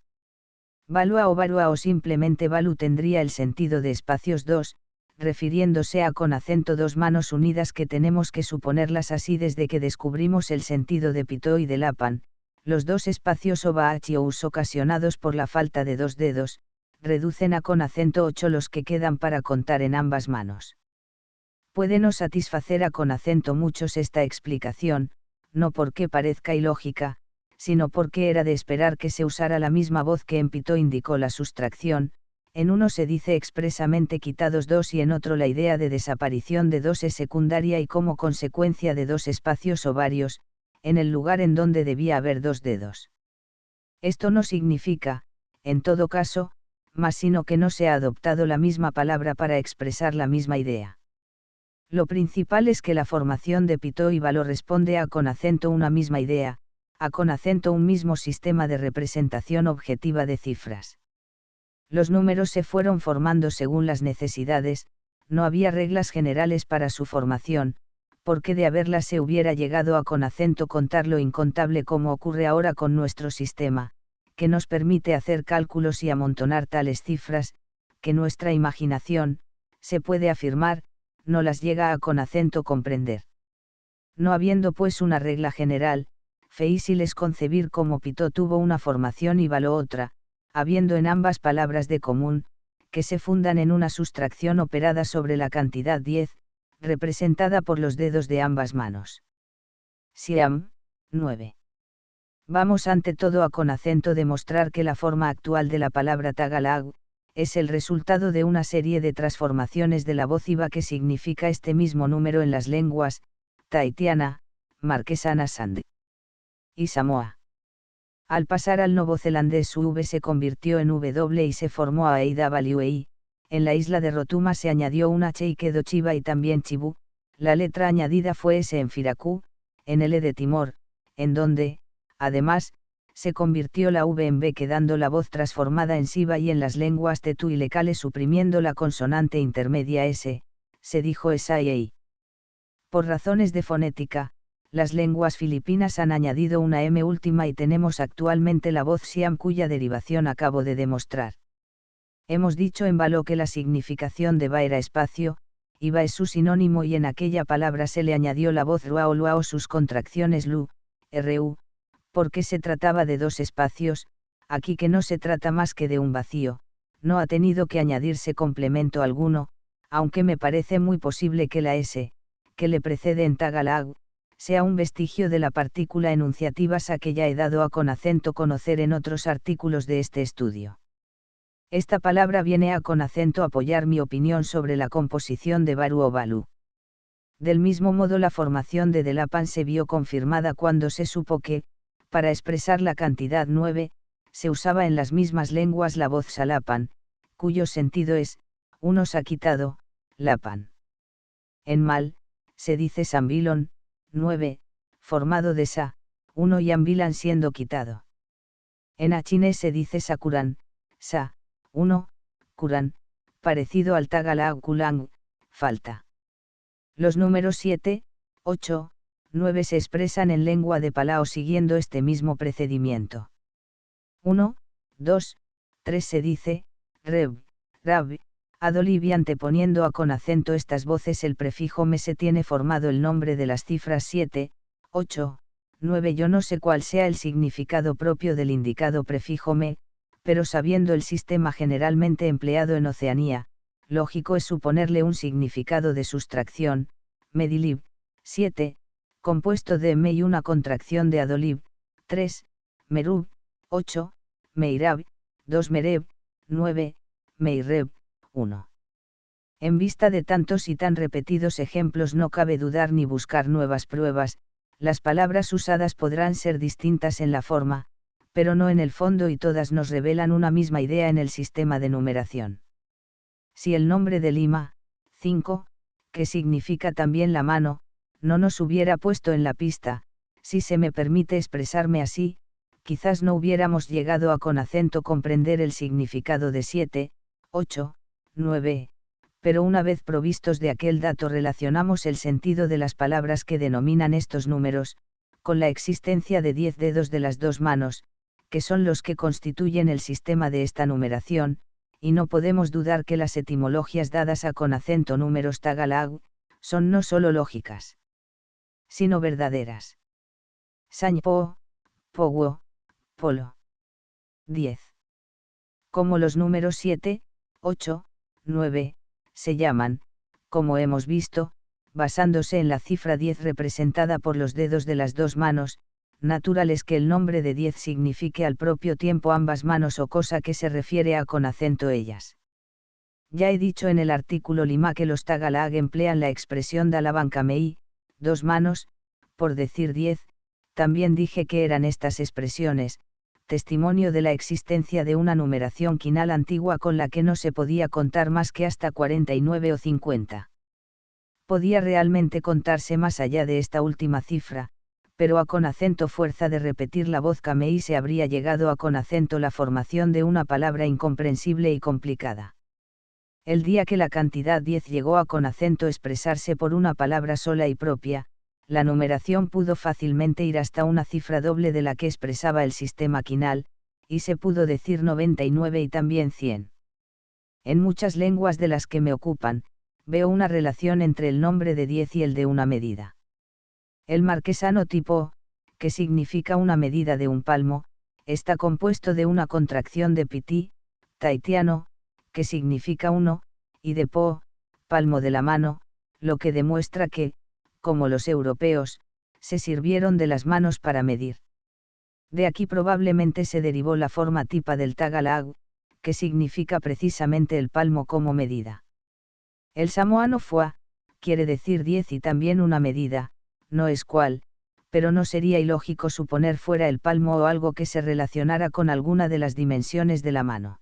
Balua o Barua o simplemente Balu tendría el sentido de espacios dos, refiriéndose a con acento dos manos unidas, que tenemos que suponerlas así desde que descubrimos el sentido de Pito y de Lapan, los dos espacios o Baachi o Us ocasionados por la falta de dos dedos, reducen a con acento 8 los que quedan para contar en ambas manos. Puede no satisfacer a con acento muchos esta explicación, no porque parezca ilógica, sino porque era de esperar que se usara la misma voz que en Pito indicó la sustracción. En uno se dice expresamente quitados dos y en otro la idea de desaparición de dos es secundaria y como consecuencia de dos espacios o varios, en el lugar en donde debía haber dos dedos. Esto no significa, en todo caso, más sino que no se ha adoptado la misma palabra para expresar la misma idea. Lo principal es que la formación de Pito y Baló responde a con acento una misma idea, a con acento un mismo sistema de representación objetiva de cifras. Los números se fueron formando según las necesidades, no había reglas generales para su formación, porque de haberlas se hubiera llegado a con acento contar lo incontable como ocurre ahora con nuestro sistema, que nos permite hacer cálculos y amontonar tales cifras, que nuestra imaginación, se puede afirmar, no las llega a con acento comprender. No habiendo pues una regla general, feísil es concebir cómo Pito tuvo una formación y Baló otra, habiendo en ambas palabras de común, que se fundan en una sustracción operada sobre la cantidad 10, representada por los dedos de ambas manos. Siam, 9. Vamos ante todo a con acento demostrar que la forma actual de la palabra Tagalag, es el resultado de una serie de transformaciones de la voz Iba que significa este mismo número en las lenguas, tahitiana, marquesana Sandhi y Samoa. Al pasar al novozelandés su V se convirtió en W y se formó a AWI, en la isla de Rotuma se añadió un H y quedó Chiba y también Chibú, la letra añadida fue S en Firacú, en L de Timor, en donde, además, se convirtió la V en B quedando la voz transformada en Siba y en las lenguas Tetu y Lecale suprimiendo la consonante intermedia S, se dijo Esa y Ei. Por razones de fonética, las lenguas filipinas han añadido una M última y tenemos actualmente la voz Siam cuya derivación acabo de demostrar. Hemos dicho en Baló que la significación de Ba era espacio, y Ba es su sinónimo y en aquella palabra se le añadió la voz Rua o Lua o sus contracciones Lu, Ru, porque se trataba de dos espacios, aquí que no se trata más que de un vacío, no ha tenido que añadirse complemento alguno, aunque me parece muy posible que la S, que le precede en Tagalag, sea un vestigio de la partícula enunciativa sa que ya he dado a con acento conocer en otros artículos de este estudio. Esta palabra viene a con acento apoyar mi opinión sobre la composición de Baru o Balu. Del mismo modo la formación de Delapan se vio confirmada cuando se supo que, para expresar la cantidad 9, se usaba en las mismas lenguas la voz Salapan, cuyo sentido es, uno se ha quitado, Lapan. En mal, se dice Sambilon, 9, formado de sa, 1 y ambilan siendo quitado. En achine se dice Sakuran, sa, 1, Kuran, parecido al Tagala Kulang, falta. Los números 7, 8, 9 se expresan en lengua de Palau siguiendo este mismo procedimiento. 1, 2, 3 se dice, Reb, Rab, Adolib y anteponiendo a con acento estas voces el prefijo me se tiene formado el nombre de las cifras 7, 8, 9. Yo no sé cuál sea el significado propio del indicado prefijo me, pero sabiendo el sistema generalmente empleado en Oceanía, lógico es suponerle un significado de sustracción, Medilib, 7, compuesto de me y una contracción de Adolib, 3, Merub, 8, Meirab, 2 Mereb, 9, Meireb, 1. En vista de tantos y tan repetidos ejemplos no cabe dudar ni buscar nuevas pruebas, las palabras usadas podrán ser distintas en la forma, pero no en el fondo y todas nos revelan una misma idea en el sistema de numeración. Si el nombre de Lima, 5, que significa también la mano, no nos hubiera puesto en la pista, si se me permite expresarme así, quizás no hubiéramos llegado a con acento comprender el significado de 7, 8, 9, pero una vez provistos de aquel dato relacionamos el sentido de las palabras que denominan estos números, con la existencia de 10 dedos de las dos manos, que son los que constituyen el sistema de esta numeración, y no podemos dudar que las etimologías dadas a con acento números Tagalag, son no solo lógicas, sino verdaderas. Sañpo, Powo, Polo. 10. Como los números 7, 8, 9, se llaman, como hemos visto, basándose en la cifra 10 representada por los dedos de las dos manos, natural es que el nombre de 10 signifique al propio tiempo ambas manos o cosa que se refiere a con acento ellas. Ya he dicho en el artículo Lima que los Tagalag emplean la expresión Dalabankamei, dos manos, por decir 10, también dije que eran estas expresiones, testimonio de la existencia de una numeración quinal antigua con la que no se podía contar más que hasta 49 o 50. Podía realmente contarse más allá de esta última cifra, pero a con acento fuerza de repetir la voz camei se habría llegado a con acento la formación de una palabra incomprensible y complicada. El día que la cantidad 10 llegó a con acento expresarse por una palabra sola y propia, la numeración pudo fácilmente ir hasta una cifra doble de la que expresaba el sistema quinal, y se pudo decir 99 y también 100. En muchas lenguas de las que me ocupan, veo una relación entre el nombre de 10 y el de una medida. El marquesano tipo, que significa una medida de un palmo, está compuesto de una contracción de pití, tahitiano, que significa uno, y de po, palmo de la mano, lo que demuestra que, como los europeos, se sirvieron de las manos para medir. De aquí probablemente se derivó la forma tipa del Tagalag, que significa precisamente el palmo como medida. El samoano fua, quiere decir 10 y también una medida, no es cual, pero no sería ilógico suponer fuera el palmo o algo que se relacionara con alguna de las dimensiones de la mano.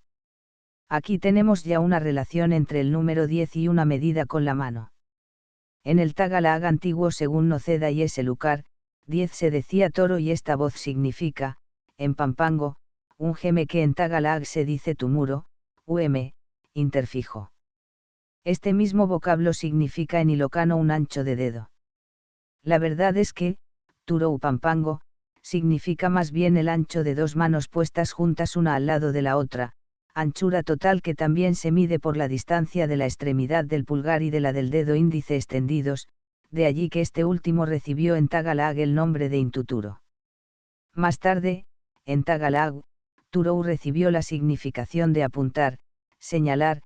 Aquí tenemos ya una relación entre el número 10 y una medida con la mano. En el Tagalag antiguo según Noceda y Eselucar, 10 se decía toro y esta voz significa, en Pampango, un geme que en Tagalag se dice tumuro, interfijo. Este mismo vocablo significa en ilocano un ancho de dedo. La verdad es que, turo u Pampango, significa más bien el ancho de dos manos puestas juntas una al lado de la otra, anchura total que también se mide por la distancia de la extremidad del pulgar y de la del dedo índice extendidos, de allí que este último recibió en Tagalag el nombre de intuturo. Más tarde, en Tagalag, turou recibió la significación de apuntar, señalar,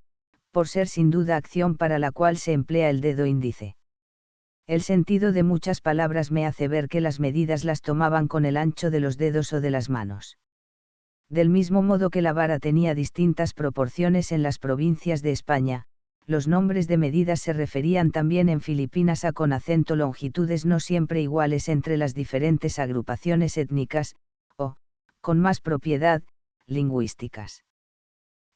por ser sin duda acción para la cual se emplea el dedo índice. El sentido de muchas palabras me hace ver que las medidas las tomaban con el ancho de los dedos o de las manos. Del mismo modo que la vara tenía distintas proporciones en las provincias de España, los nombres de medidas se referían también en Filipinas a con acento longitudes no siempre iguales entre las diferentes agrupaciones étnicas, o, con más propiedad, lingüísticas.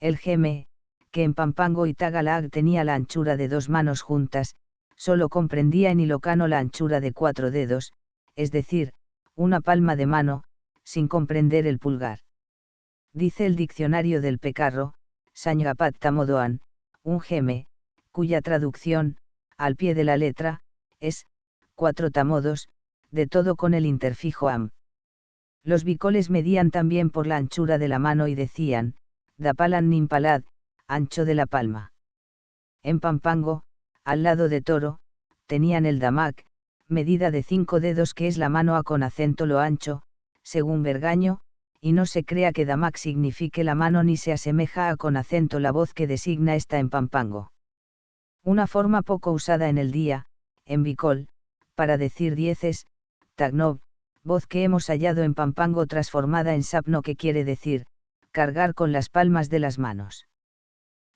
El geme, que en Pampango y Tagalog tenía la anchura de 2 manos juntas, solo comprendía en Ilocano la anchura de 4 dedos, es decir, una palma de mano, sin comprender el pulgar. Dice el diccionario del Pecarro, Sañgapat Tamodoan, un geme, cuya traducción, al pie de la letra, es, 4 tamodos, de todo con el interfijo am. Los bicoles medían también por la anchura de la mano y decían, dapalan nimpalad, ancho de la palma. En Pampango, al lado de Toro, tenían el damac, medida de 5 dedos que es la mano a con acento lo ancho, según Bergaño, y no se crea que damac signifique la mano ni se asemeja a con acento la voz que designa esta en Pampango. Una forma poco usada en el día, en bicol, para decir 10 es, tagnov, voz que hemos hallado en Pampango transformada en sapno que quiere decir, cargar con las palmas de las manos.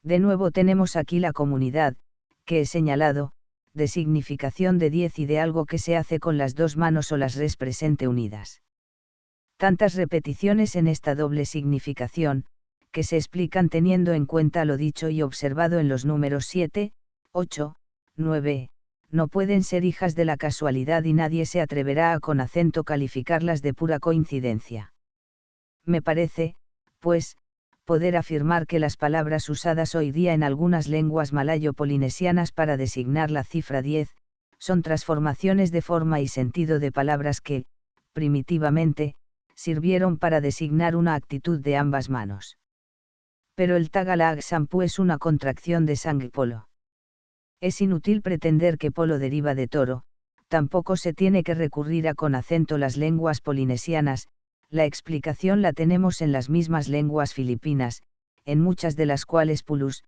De nuevo tenemos aquí la comunidad, que he señalado, de significación de 10 y de algo que se hace con las 2 manos o las res presente unidas. Tantas repeticiones en esta doble significación, que se explican teniendo en cuenta lo dicho y observado en los números 7, 8, 9, no pueden ser hijas de la casualidad y nadie se atreverá a con acento calificarlas de pura coincidencia. Me parece, pues, poder afirmar que las palabras usadas hoy día en algunas lenguas malayo-polinesianas para designar la cifra 10, son transformaciones de forma y sentido de palabras que, primitivamente, sirvieron para designar una actitud de ambas manos. Pero el Tagalog Sampu es una contracción de Sangpolo. Es inútil pretender que polo deriva de toro, tampoco se tiene que recurrir a con acento las lenguas polinesianas, la explicación la tenemos en las mismas lenguas filipinas, en muchas de las cuales pulus,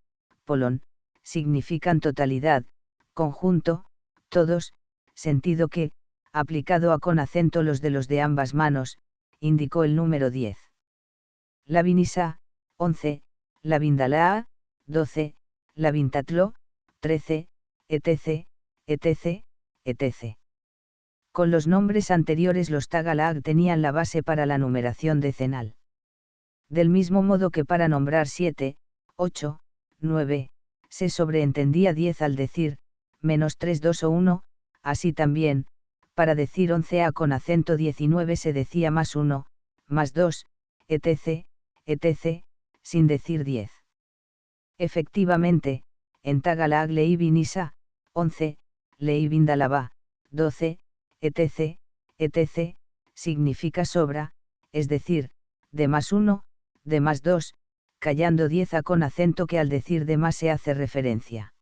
polón, significan totalidad, conjunto, todos, sentido que, aplicado a con acento los de ambas manos, indicó el número 10. La vinisa, 11, la vindalaa, 12, la vintatlo, 13, etc., etc., etc. Con los nombres anteriores los Tagalog tenían la base para la numeración decenal. Del mismo modo que para nombrar 7, 8, 9, se sobreentendía 10 al decir, -3, 2 o 1, así también, para decir 11 a con acento 19 se decía +1, +2, etc., etc., sin decir 10. Efectivamente, en Tagalog leí vinisa, 11, leí vindalaba, 12, etc., etc., significa sobra, es decir, de +1, de +2, callando 10 a con acento que al decir de más se hace referencia.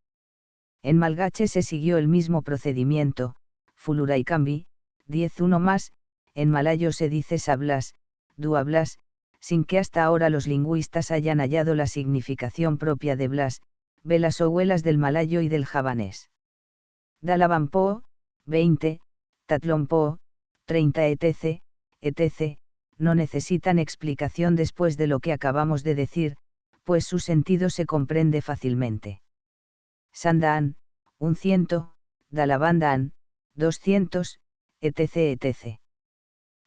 En malgache se siguió el mismo procedimiento, fuluray cambi, 10 uno más, en malayo se dice sablas, duablas, sin que hasta ahora los lingüistas hayan hallado la significación propia de blas, velas o huelas del malayo y del javanés. Dalabampo, 20, Tatlompo, 30 etc., etc., no necesitan explicación después de lo que acabamos de decir, pues su sentido se comprende fácilmente. Sandaan, 100, Dalabandaan, 200, etc., etc.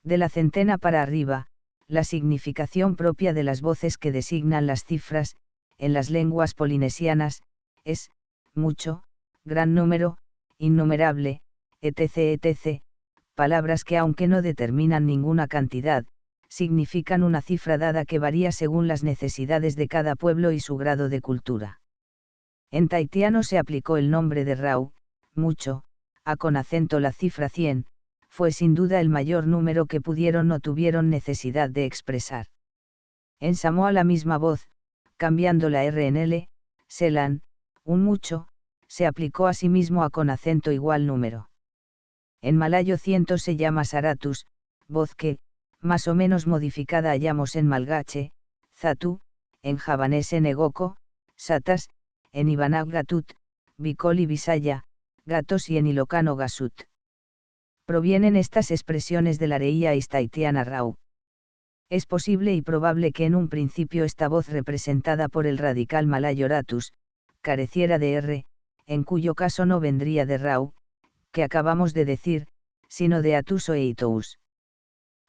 De la centena para arriba, la significación propia de las voces que designan las cifras, en las lenguas polinesianas, es, mucho, gran número, innumerable, etc., etc., palabras que aunque no determinan ninguna cantidad, significan una cifra dada que varía según las necesidades de cada pueblo y su grado de cultura. En tahitiano se aplicó el nombre de Rau, mucho, a con acento la cifra 100, fue sin duda el mayor número que pudieron o tuvieron necesidad de expresar. En Samoa la misma voz, cambiando la R en L, Selan, un mucho, se aplicó asimismo a con acento igual número. En malayo 100 se llama Saratus, voz que, más o menos modificada hallamos en malgache, Zatu, en javanés en Egoko, Satas, en Ibanag Gatut, Bicol y Visaya, gatos y en ilocano Gasut. Provienen estas expresiones de la reía tahitiana Rau. Es posible y probable que en un principio esta voz representada por el radical malayo ratus, careciera de R, en cuyo caso no vendría de Rau, que acabamos de decir, sino de atus o eitous.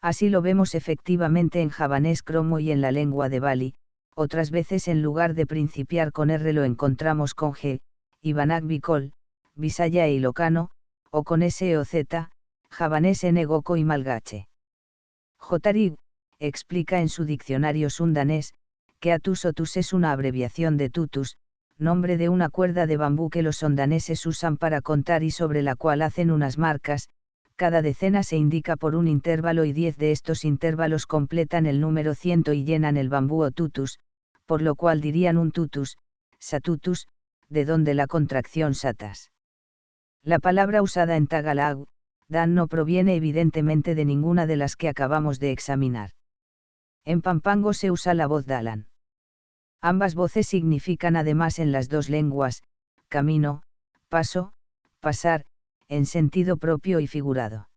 Así lo vemos efectivamente en javanés cromo y en la lengua de Bali, otras veces en lugar de principiar con R lo encontramos con G, Ivanak Bicol, Visaya e Ilocano, o con S o Z, javanés Negoko y Malgache. Jotarig explica en su diccionario sundanés, que Atus o Tus es una abreviación de Tutus, nombre de una cuerda de bambú que los sondaneses usan para contar y sobre la cual hacen unas marcas. Cada decena se indica por un intervalo y 10 de estos intervalos completan el número 100 y llenan el bambú o tutus, por lo cual dirían un tutus, satutus, de donde la contracción satas. La palabra usada en Tagalog, dan, no proviene evidentemente de ninguna de las que acabamos de examinar. En Pampango se usa la voz dalan. Ambas voces significan además en las dos lenguas, camino, paso, pasar, en sentido propio y figurado.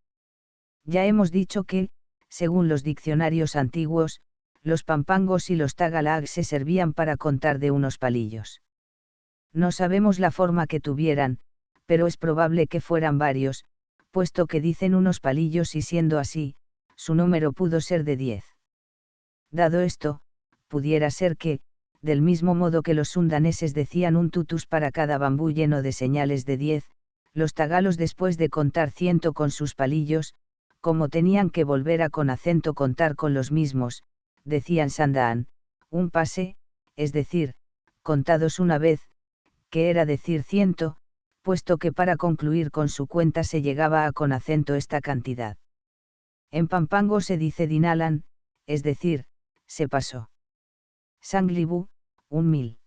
Ya hemos dicho que, según los diccionarios antiguos, los pampangos y los tagalag se servían para contar de unos palillos. No sabemos la forma que tuvieran, pero es probable que fueran varios, puesto que dicen unos palillos y siendo así, su número pudo ser de 10. Dado esto, pudiera ser que, del mismo modo que los sundaneses decían un tutus para cada bambú lleno de señales de 10, los tagalos después de contar 100 con sus palillos, como tenían que volver a con acento contar con los mismos, decían sandaan, un pase, es decir, contados una vez, que era decir 100, puesto que para concluir con su cuenta se llegaba a con acento esta cantidad. En Pampango se dice dinalan, es decir, se pasó. Sanglibu, 1000.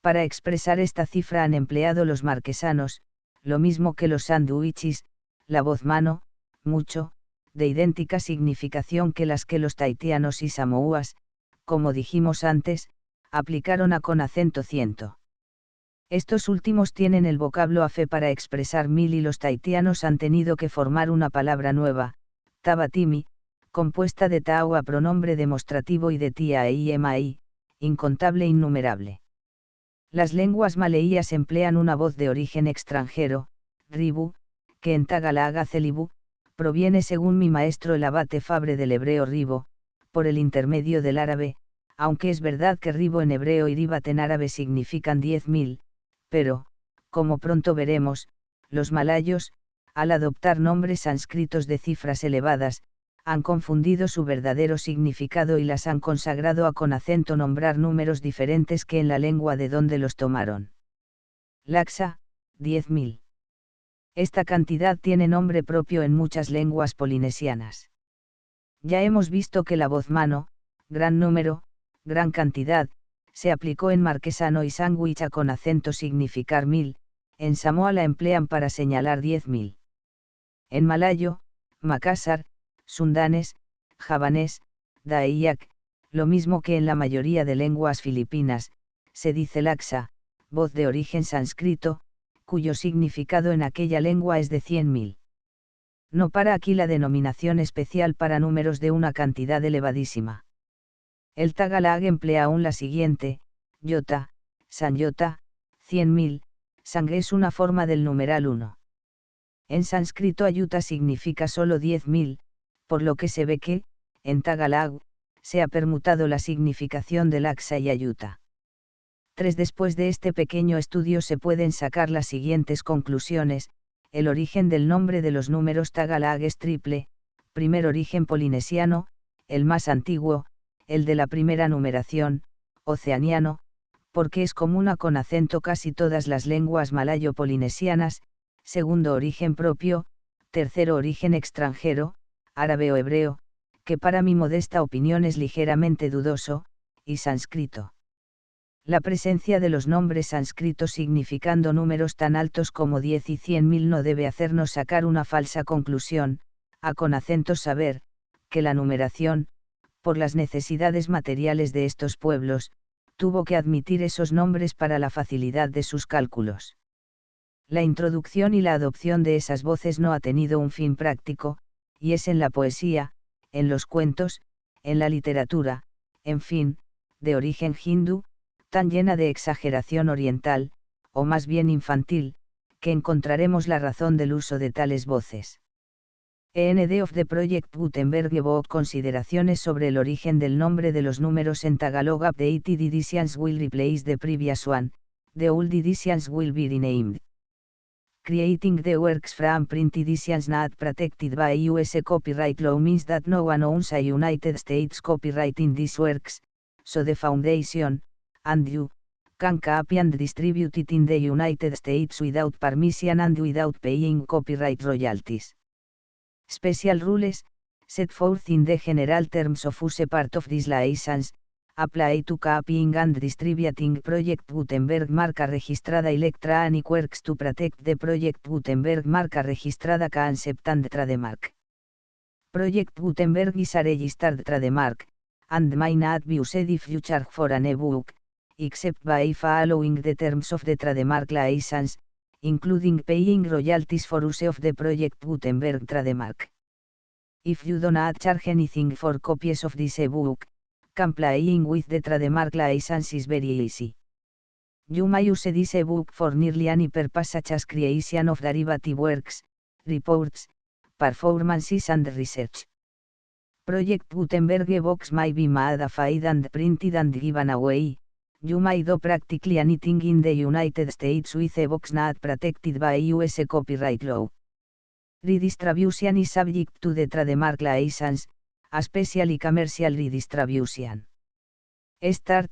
Para expresar esta cifra han empleado los marquesanos, lo mismo que los sanduichis, la voz mano, mucho, de idéntica significación que las que los tahitianos y samoúas, como dijimos antes, aplicaron a con acento 100. Estos últimos tienen el vocablo afe para expresar 1000 y los tahitianos han tenido que formar una palabra nueva, tabatimi, compuesta de tau a pronombre demostrativo y de tia e imai, incontable innumerable. Las lenguas maleías emplean una voz de origen extranjero, ribu, que en tagalaga celibu, proviene según mi maestro el abate Fabre del hebreo ribo, por el intermedio del árabe, aunque es verdad que ribo en hebreo y ribat en árabe significan 10.000, pero, como pronto veremos, los malayos, al adoptar nombres sánscritos de cifras elevadas, han confundido su verdadero significado y las han consagrado a con acento nombrar números diferentes que en la lengua de donde los tomaron. Laxa, 10.000. Esta cantidad tiene nombre propio en muchas lenguas polinesianas. Ya hemos visto que la voz mano, gran número, gran cantidad, se aplicó en marquesano y sándwich a con acento significar 1000, en Samoa la emplean para señalar 10.000. En malayo, Makassar, sundanés, javanés, dayak, lo mismo que en la mayoría de lenguas filipinas, se dice laxa, voz de origen sánscrito, cuyo significado en aquella lengua es de 100.000. No para aquí la denominación especial para números de una cantidad elevadísima. El tagalag emplea aún la siguiente, yota, sanyota, 100.000, sangre es una forma del numeral 1. En sánscrito ayuta significa solo 10.000, por lo que se ve que, en tagalag, se ha permutado la significación de laxa y ayuta. Después de este pequeño estudio se pueden sacar las siguientes conclusiones. El origen del nombre de los números tagalag es triple, primer origen polinesiano, el más antiguo, el de la primera numeración, oceaniano, porque es común a con acento casi todas las lenguas malayo-polinesianas, segundo origen propio, tercero origen extranjero, árabe o hebreo, que para mi modesta opinión es ligeramente dudoso, y sánscrito. La presencia de los nombres sánscritos significando números tan altos como 10 y 100.000 no debe hacernos sacar una falsa conclusión, a con acentos saber, que la numeración, por las necesidades materiales de estos pueblos, tuvo que admitir esos nombres para la facilidad de sus cálculos. La introducción y la adopción de esas voces no ha tenido un fin práctico, y es en la poesía, en los cuentos, en la literatura, en fin, de origen hindú, tan llena de exageración oriental, o más bien infantil, que encontraremos la razón del uso de tales voces. END of the Project Gutenberg evoked consideraciones sobre el origen del nombre de los números en Tagalog. Updated editions will replace the previous one, the old editions will be renamed. Creating the works from print editions not protected by US copyright law means that no one owns a United States copyright in these works, so the foundation, and you, can copy and distribute it in the United States without permission and without paying copyright royalties. Special rules, set forth in the general terms of use part of this license, apply to copying and distributing Project Gutenberg marca registrada electronic works to protect the Project Gutenberg marca registrada concept and trademark. Project Gutenberg is a registered trademark, and may not be used if you charge for an ebook, except by following the terms of the trademark license, including paying royalties for use of the Project Gutenberg trademark. If you do not charge anything for copies of this ebook, complying with the trademark license is very easy. You may use this ebook for nearly any purpose such as creation of derivative works, reports, performances and research. Project Gutenberg ebooks may be modified and printed and given away. You may do practically anything in the United States with ebooks not protected by US copyright law. Redistribution is subject to the trademark license, especially commercial redistribution. Start,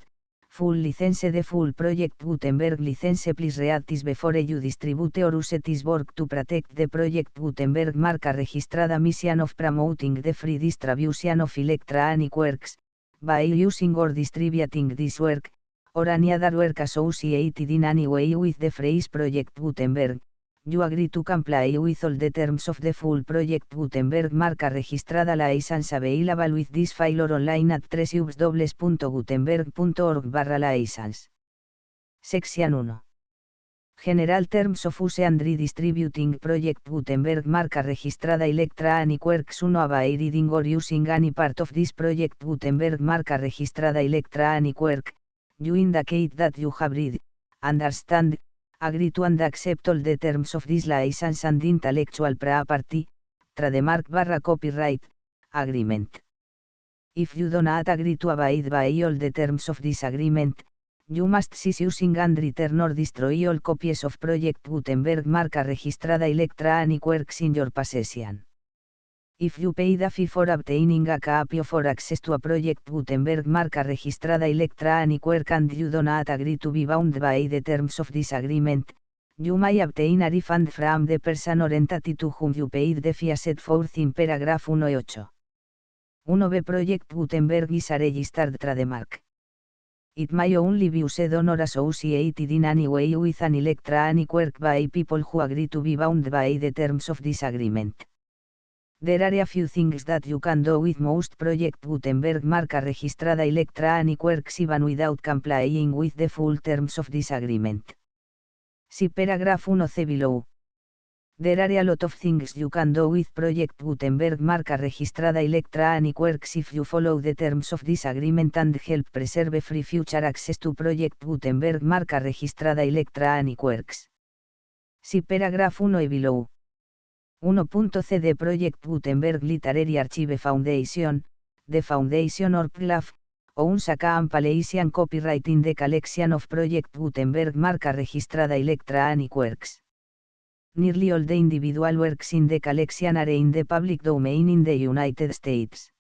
full license. The full Project Gutenberg license please read this before you distribute or use this work to protect the Project Gutenberg marca registrada mission of promoting the free distribution of electronic works, by using or distributing this work, or any other work associated in any way with the phrase Project Gutenberg. You agree to comply with all the terms of the full Project Gutenberg marca registrada license available with this file or online at www.gutenberg.org/license. Section 1. General Terms of Use and Redistributing Project Gutenberg marca registrada electronic works. 1. By reading or using any part of this Project Gutenberg marca registrada electronic work, you indicate that you have read, understand, agree to and accept all the terms of this license and intellectual property, trademark/copyright, agreement. If you do not agree to abide by all the terms of this agreement, you must cease using and return or destroy all copies of Project Gutenberg marca registrada electronic works in your possession. If you paid a fee for obtaining a copy of or access to a Project Gutenberg marca registrada electronic work and you do not agree to be bound by the terms of this agreement, you may obtain a refund from the person or entity to whom you paid the fee as set forth in paragraph 1.8. 1b. Project Gutenberg is a registered trademark. It may only be used on or associated in any way with an electronic work by people who agree to be bound by the terms of this agreement. There are a few things that you can do with most Project Gutenberg marca registrada electronic works even without complying with the full terms of this agreement. See paragraph 1c below. There are a lot of things you can do with Project Gutenberg marca registrada electronic works if you follow the terms of this agreement and help preserve free future access to Project Gutenberg marca registrada electronic works. See paragraph 1e below. 1.c. The Project Gutenberg Literary Archive Foundation, the Foundation or PLAF, owns a compilation copyright in the collection of Project Gutenberg marca registrada electronic works. Nearly all the individual works in the collection are in the public domain in the United States.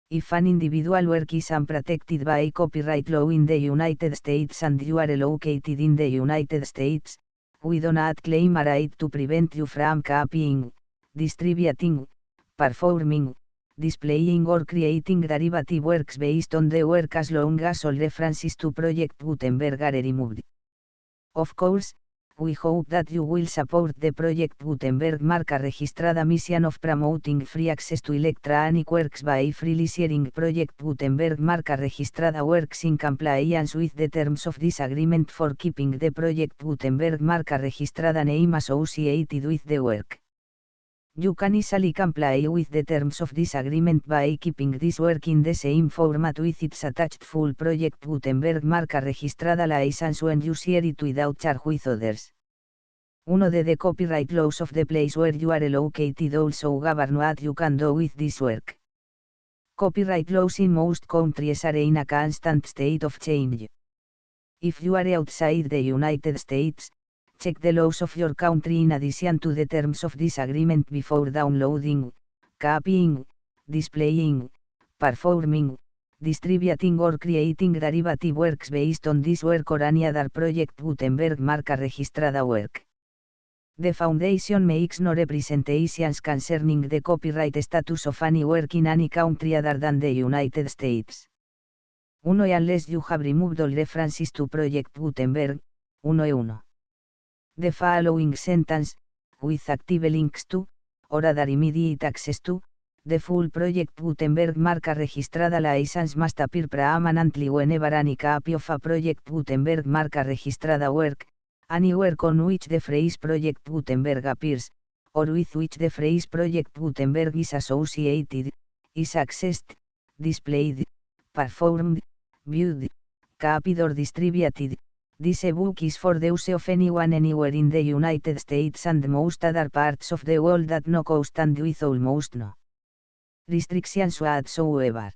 If an individual work is unprotected by copyright law in the United States and you are located in the United States, we do not claim a right to prevent you from copying, distributing, performing, displaying or creating derivative works based on the work as long as all references to Project Gutenberg are removed. Of course, we hope that you will support the Project Gutenberg marca registrada mission of promoting free access to electronic works by freely sharing Project Gutenberg marca registrada works in compliance with the terms of this agreement for keeping the Project Gutenberg marca registrada name associated with the work. You can easily comply with the terms of this agreement by keeping this work in the same format with its attached full Project Gutenberg marca registrada license when you share it without charge with others. 1 de the copyright laws of the place where you are located also govern what you can do with this work. Copyright laws in most countries are in a constant state of change. If you are outside the United States, check the laws of your country in addition to the terms of this agreement before downloading, copying, displaying, performing, distributing or creating derivative works based on this work or any other project Gutenberg marca registrada work. The Foundation makes no representations concerning the copyright status of any work in any country other than the United States. 1 unless you have removed all references to Project Gutenberg, 1. The following sentence, with active links to, or other immediate access to, the full Project Gutenberg marca registrada license must appear permanently whenever any copy of a Project Gutenberg marca registrada work, any work on which the phrase Project Gutenberg appears, or with which the phrase Project Gutenberg is associated, is accessed, displayed, performed, viewed, copied or distributed. This ebook is for the use of anyone anywhere in the United States and most other parts of the world at no cost and with almost no restrictions whatsoever.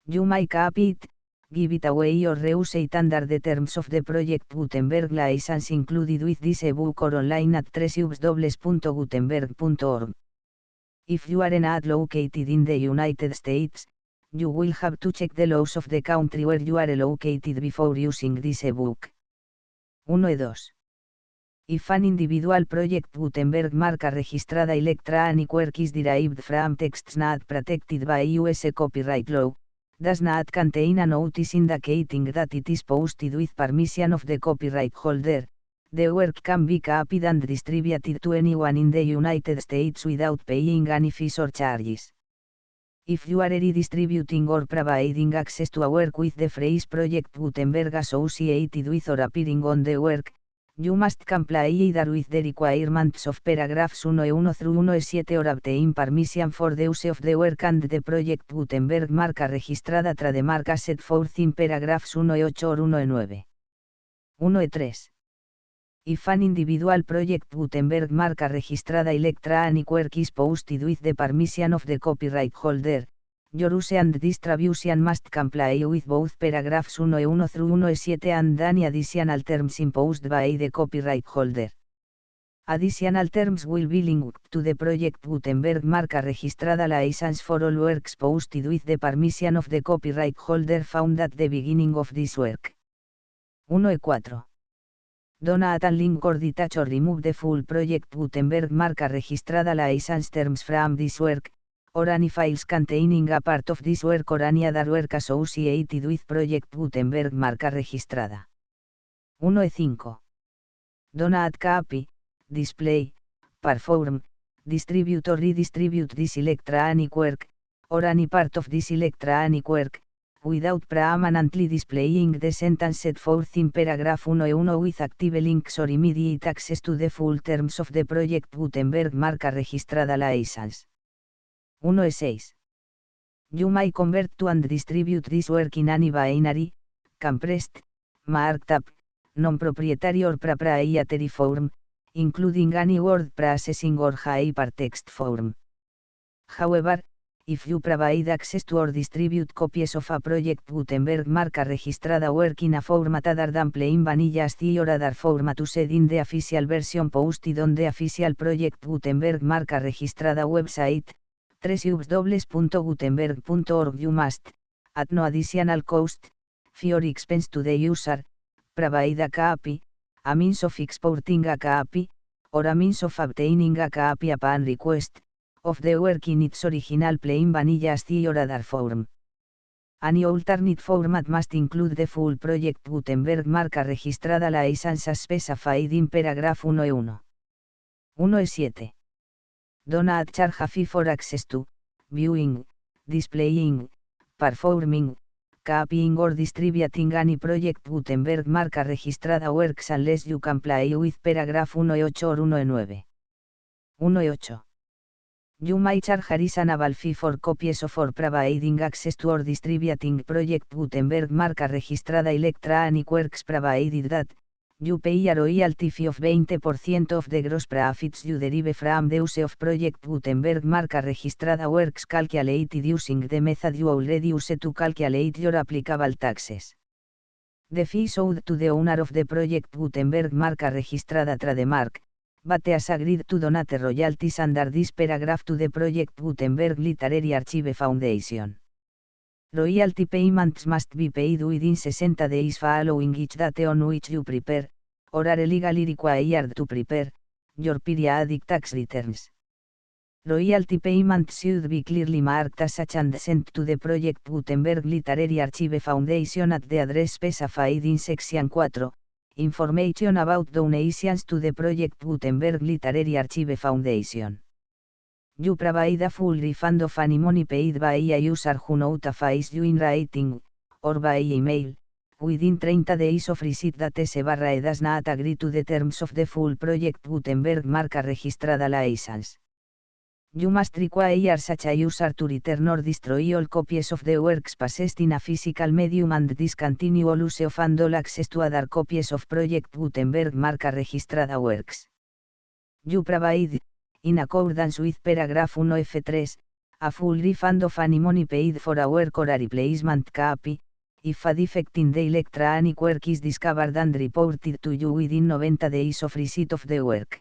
You may copy it, give it away or reuse it under the terms of the Project Gutenberg license included with this ebook or online at www.gutenberg.org. If you are not located in the United States, you will have to check the laws of the country where you are located before using this ebook. 1 y 2. If an individual Project Gutenberg marca registrada electronic work is derived from texts not protected by US copyright law, does not contain a notice indicating that it is posted with permission of the copyright holder, the work can be copied and distributed to anyone in the United States without paying any fees or charges. If you are redistributing or providing access to a work with the phrase Project Gutenberg associated with or appearing on the work, you must comply either with the requirements of paragraphs 1.1 through 1.7 or obtain permission for the use of the work and the Project Gutenberg marca registrada tra the marca set forth in paragraphs 1.8 or 1.9. 1.3. If an individual Project Gutenberg marca registrada electronic work is posted with the permission of the copyright holder, your use and distribution must comply with both paragraphs 1.1 through 1.7 and any additional terms imposed by the copyright holder. Additional terms will be linked to the Project Gutenberg marca registrada license for all works posted with the permission of the copyright holder found at the beginning of this work. 1.4. Do not unlink or detach or remove the full Project Gutenberg marca registrada license terms from this work, or any files containing a part of this work or any other work associated with Project Gutenberg marca registrada. 1.5. Do not copy, display, perform, distribute or redistribute this electronic work, or any part of this electronic work, without permanently displaying the sentence set forth in paragraph 1.1 with active links or immediate access to the full terms of the Project Gutenberg marca registrada license. 1.6. You may convert to and distribute this work in any binary, compressed, marked up, non-proprietary or proprietary form, including any word processing or hypertext form. However, if you provide access to or distribute copies of a Project Gutenberg marca registrada work in a format other than plain vanilla SCI or other format used in the official version posted on the official Project Gutenberg marca registrada website, www.gutenberg.org, you must, at no additional cost, fee or expense to the user, provide a copy, a means of exporting a copy, or a means of obtaining a copy upon request, of the work in its original plain vanilla SCI or other form. Any alternate format must include the full Project Gutenberg marca registrada license as specified in paragraph 1.1. 1.7. Do not charge a fee for access to, viewing, displaying, performing, copying or distributing any Project Gutenberg marca registrada works unless you comply with paragraph 1.8 or 1.9. 1.8. You may charge a reasonable fee for copies of or providing access to or distributing Project Gutenberg marca registrada electronic works provided that, You pay a royalty fee of 20% of the gross profits you derive from the use of Project Gutenberg marca registrada works calculated using the method you already use to calculate your applicable taxes. The fee is owed to the owner of the Project Gutenberg marca registrada trademark, but has agreed to donate royalties under this paragraph to the Project Gutenberg Literary Archive Foundation. Royalty payments must be paid within 60 days following each date on which you prepare, or are legally required to prepare, your periodic tax returns. Royalty payments should be clearly marked as such and sent to the Project Gutenberg Literary Archive Foundation at the address specified in Section 4, Information about donations to the Project Gutenberg Literary Archive Foundation. You provide a full refund of any money paid by a user who notifies you in writing, or by email, within 30 days of receipt that S/E does not agree to the terms of the full Project Gutenberg marca registrada license. You must require such a user to return or destroy all copies of the works possessed in a physical medium and discontinue all use of and all access to other copies of Project Gutenberg marca registrada works. You provide, in accordance with paragraph 1F3, a full refund of any money paid for a work or a replacement copy, if a defect in the electronic work is discovered and reported to you within 90 days of receipt of the work.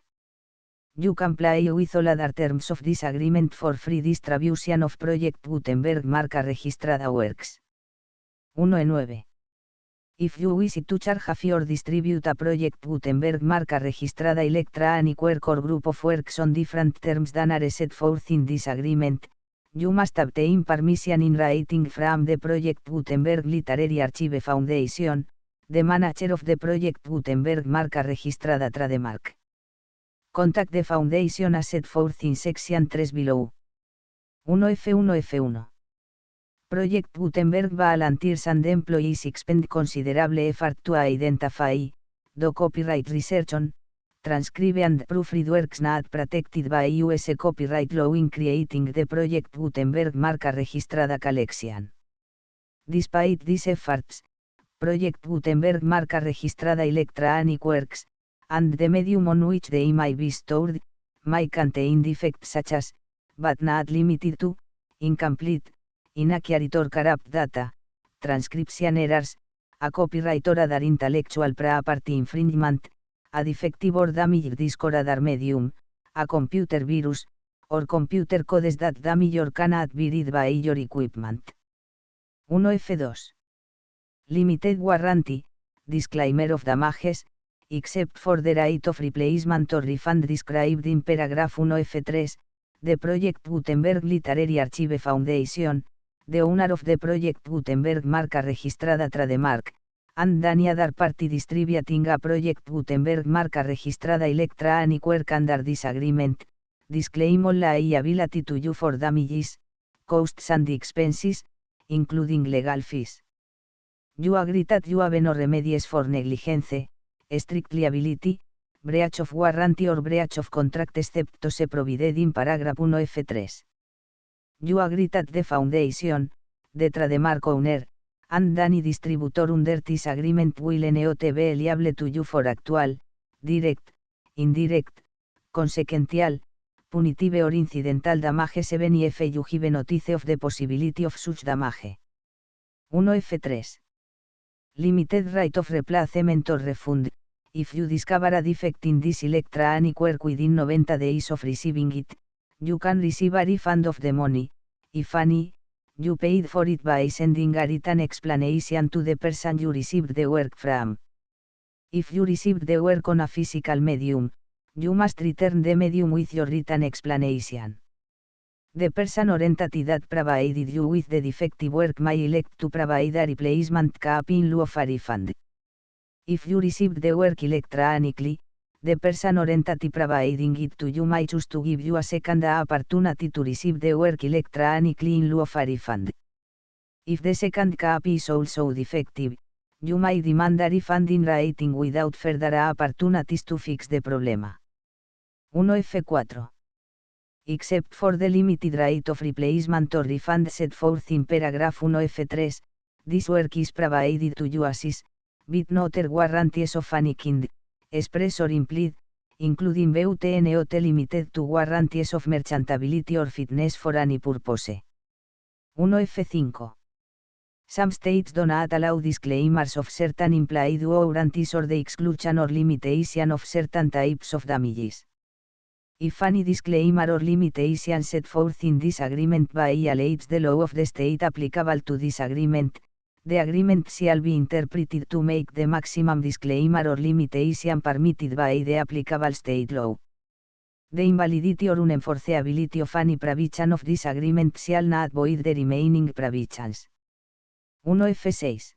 You comply with all other terms of this agreement for free distribution of Project Gutenberg marca registrada works. 1.9. If you wish to charge a fee or distribute a Project Gutenberg marca registrada electronic work or group of works on different terms than are set forth in this agreement, you must obtain permission in writing from the Project Gutenberg Literary Archive Foundation, the manager of the Project Gutenberg marca registrada trademark. Contact the foundation as set forth in Section 3 below. 1F1F1. Project Gutenberg volunteers and employees expend considerable effort to identify, do copyright research on, transcribe and proofread works not protected by US copyright law in creating the Project Gutenberg marca registrada collection. Despite these efforts, Project Gutenberg marca registrada electronic works, and the medium on which they may be stored, may contain defects such as, but not limited to, incomplete, inaccurate or corrupt data, transcription errors, a copyright or other intellectual property infringement, a defective or damaged disk or other medium, a computer virus, or computer codes that damage or cannot be read by your equipment. 1F2. Limited warranty, disclaimer of damages, except for the right of replacement or refund described in paragraph 1F3, the Project Gutenberg Literary Archive Foundation, the owner of the Project Gutenberg marca registrada trademark, and any other party distributing a Project Gutenberg marca registrada electronic work under this agreement, disclaim all liability to you for damages, costs and expenses, including legal fees. You agree that you have no remedies for negligence, strict liability, breach of warranty or breach of contract except as provided in paragraph 1F3. You agree that the foundation, the trademark owner, and any distributor under this agreement will not be liable to you for actual, direct, indirect, consequential, punitive or incidental damages even if you give notice of the possibility of such damage. 1F3. Limited right of replacement or refund, if you discover a defect in this electronic work within 90 days of receiving it, you can receive a refund of the money, if any, you paid for it by sending a written explanation to the person you received the work from. If you received the work on a physical medium, you must return the medium with your written explanation. The person or entity that provided you with the defective work may elect to provide a replacement copy in lieu of a refund. If you received the work electronically, the person or entity providing it to you may choose to give you a second opportunity to receive the work electronically in lieu of a refund. If the second copy is also defective, you may demand a refund in writing without further opportunities to fix the problem. 1F4. Except for the limited right of replacement or refund set forth in paragraph 1F3, this work is provided to you as is, with no other warranties of any kind, express or implied, including but not limited to warranties of merchantability or fitness for any purpose. 1F5. Some states do not allow disclaimers of certain implied warranties or the exclusion or limitation of certain types of damages. If any disclaimer or limitation set forth in this agreement violates the law of the state applicable to this agreement, the agreement shall be interpreted to make the maximum disclaimer or limitation permitted by the applicable state law. The invalidity or unenforceability of any provision of this agreement shall not void the remaining provisions. 1F6.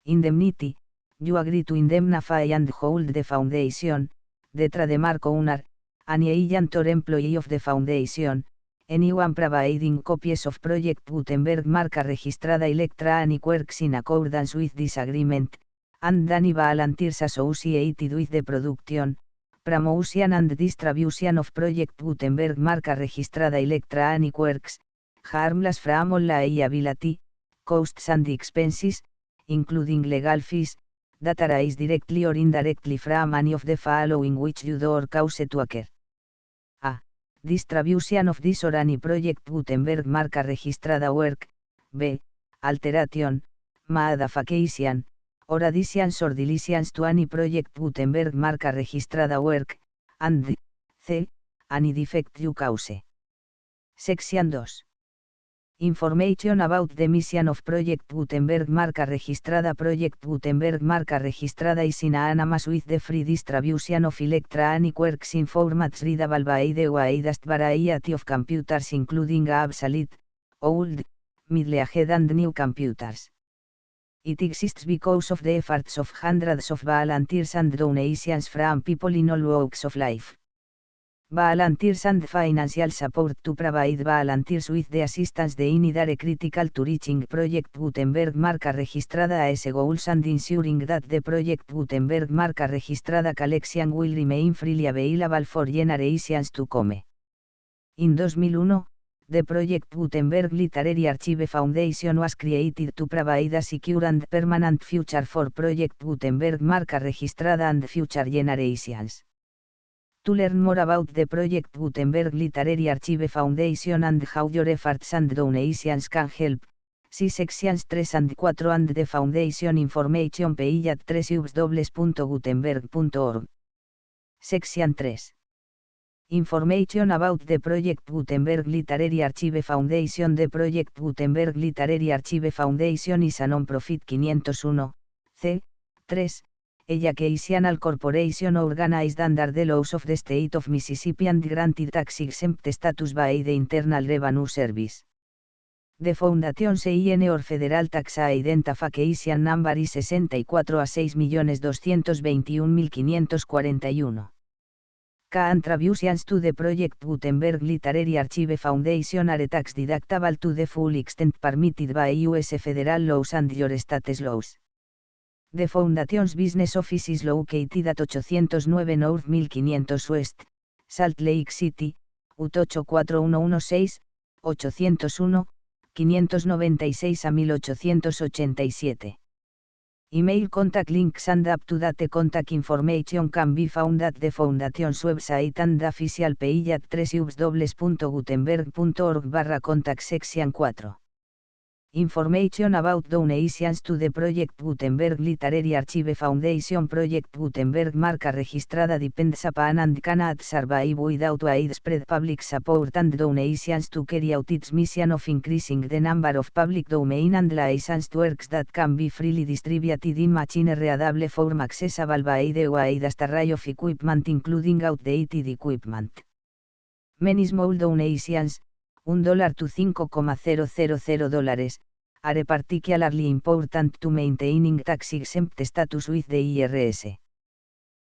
Indemnity. You agree to indemnify and hold the foundation, the trademark owner, any agent or employee of the foundation, anyone providing copies of Project Gutenberg marca registrada electronic works in accordance with this agreement, and any volunteers associated with the production, promotion and distribution of Project Gutenberg marca registrada electronic works, harmless from all liability, costs and expenses, including legal fees, that arise directly or indirectly from any of the following which you do or cause to occur. A. Distribution of this or any Project Gutenberg marca registrada work. B. Alteration, modification, or additions or deletions to any Project Gutenberg marca registrada work, and C. Any defect you cause. Section 2. Information about the mission of Project Gutenberg marca registrada. Project Gutenberg marca registrada is synonymous with the free distribution of electronic works in formats readable by the widest variety of computers including obsolete, old, middle-aged and new computers. It exists because of the efforts of hundreds of volunteers and donations from people in all walks of life. Volunteers and financial support to provide volunteers with the assistance they need are critical to reaching Project Gutenberg marca registrada as goals and ensuring that the Project Gutenberg marca registrada collection will remain freely available for generations to come. In 2001, the Project Gutenberg Literary Archive Foundation was created to provide a secure and permanent future for Project Gutenberg marca registrada and future generations. To learn more about the Project Gutenberg Literary Archive Foundation and how your efforts and donations can help, see sections 3 and 4 and the Foundation information page at www.gutenberg.org. Section 3. Information about the Project Gutenberg Literary Archive Foundation. The Project Gutenberg Literary Archive Foundation is a non-profit 501, c. 3, educational corporation organized under the laws of the state of Mississippi and granted tax-exempt status by the Internal Revenue Service. The Foundation CIN or Federal Tax Identification Number is 64 a 6.221.541. Contributions to the Project Gutenberg Literary Archive Foundation are tax deductible to the full extent permitted by U.S. federal laws and your state's laws. The Foundation's business office is located at 809 North 1500 West, Salt Lake City, UT 84116, 801, 596 a 1887. Email contact links and up-to-date contact information can be found at the Foundation's website and the official page at www.gutenberg.org/contact section 4. Information about donations to the Project Gutenberg Literary Archive Foundation. Project Gutenberg marca registrada depends upon and cannot survive without widespread public support and donations to carry out its mission of increasing the number of public domain and licensed works that can be freely distributed in machine-readable form accessible by the widest array of equipment including outdated equipment. Many small donations, $1 to $5,000, are particularly important to maintaining tax-exempt status with the IRS.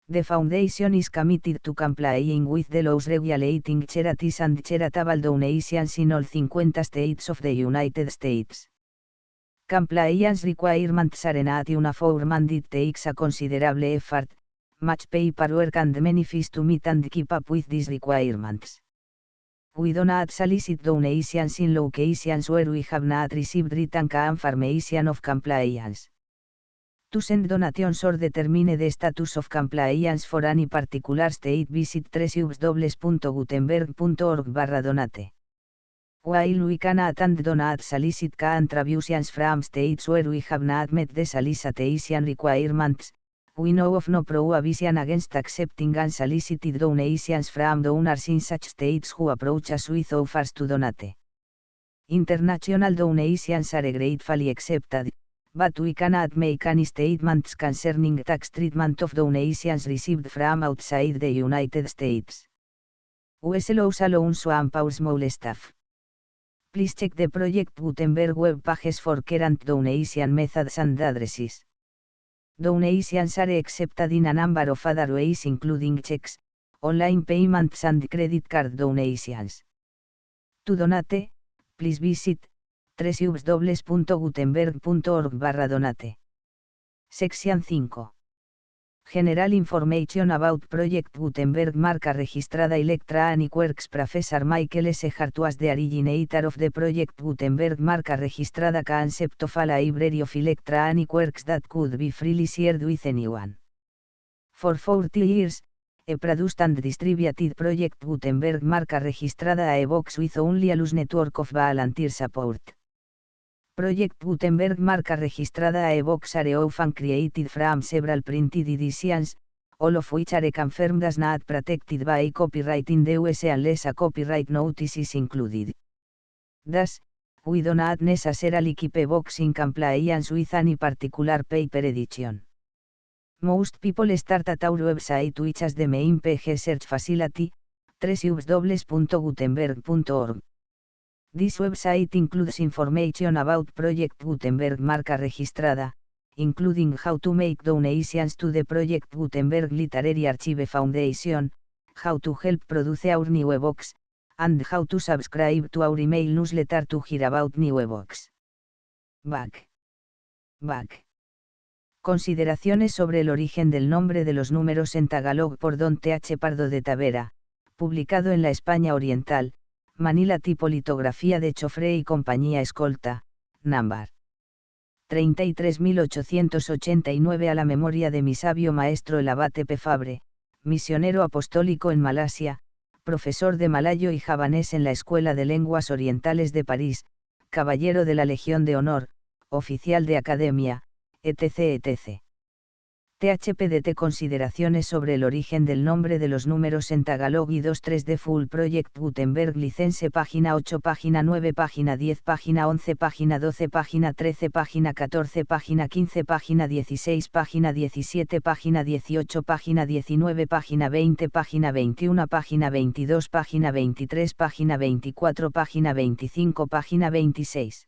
The Foundation is committed to complying with the laws regulating charities and charitable donations in all 50 states of the United States. Compliance requirements are not uniform and it takes a considerable effort, much paperwork and many fees to meet and keep up with these requirements. We do not solicit donations in locations where we have not received written confirmation of compliance. To send donations or determine the status of compliance for any particular state, visit www.gutenberg.org/donate. While we can attend donate solicit contributions from states where we have not met the solicitation requirements, we know of no prohibition against accepting unsolicited donations from donors in such states who approach us with offers to donate. International donations are gratefully accepted, but we cannot make any statements concerning tax treatment of donations received from outside the United States. US laws allow some pause small staff. Please check the Project Gutenberg web pages for current donation methods and addresses. Donations are accepted in a number of other ways including checks, online payments and credit card donations. To donate, please visit www.gutenberg.org/donate. Section 5. General Information about Project Gutenberg. Marca registrada. Electronic Works. Professor Michael S. Hart was the originator of the Project Gutenberg. Marca registrada. Concept of a library of electronic works that could be freely shared with anyone. For 40 years, he produced and distributed Project Gutenberg. Marca registrada. A box with only a loose network of volunteer support. Project Gutenberg. Marca registrada. A box are often created from several printed editions, all of which are confirmed as not protected by copyright in the USA unless a copyright notice is included. Thus, we do not necessarily keep a box in compliance with any particular paper edition. Most people start at our website, which has the main page search facility, www.gutenberg.org. This website includes information about Project Gutenberg. Marca registrada, including how to make donations to the Project Gutenberg Literary Archive Foundation, how to help produce our new ebooks, and how to subscribe to our email newsletter to hear about new ebooks. Back. Consideraciones sobre el origen del nombre de los números en Tagalog por Don Th. Pardo de Tavera, publicado en la España Oriental, Manila. Tipo litografía de Chofré y compañía. Escolta, Nambar 33.889. A la memoria de mi sabio maestro el abate P. Fabre, misionero apostólico en Malasia, profesor de malayo y javanés en la Escuela de Lenguas Orientales de París, caballero de la Legión de Honor, oficial de Academia, etc. THPDT. Consideraciones sobre el origen del nombre de los números en Tagalog y 2.3 de Full Project Gutenberg License. Página 8, página 9, página 10, página 11, página 12, página 13, página 14, página 15, página 16, página 17, página 18, página 19, página 20, página 21, página 22, página 23, página 24, página 25, página 26.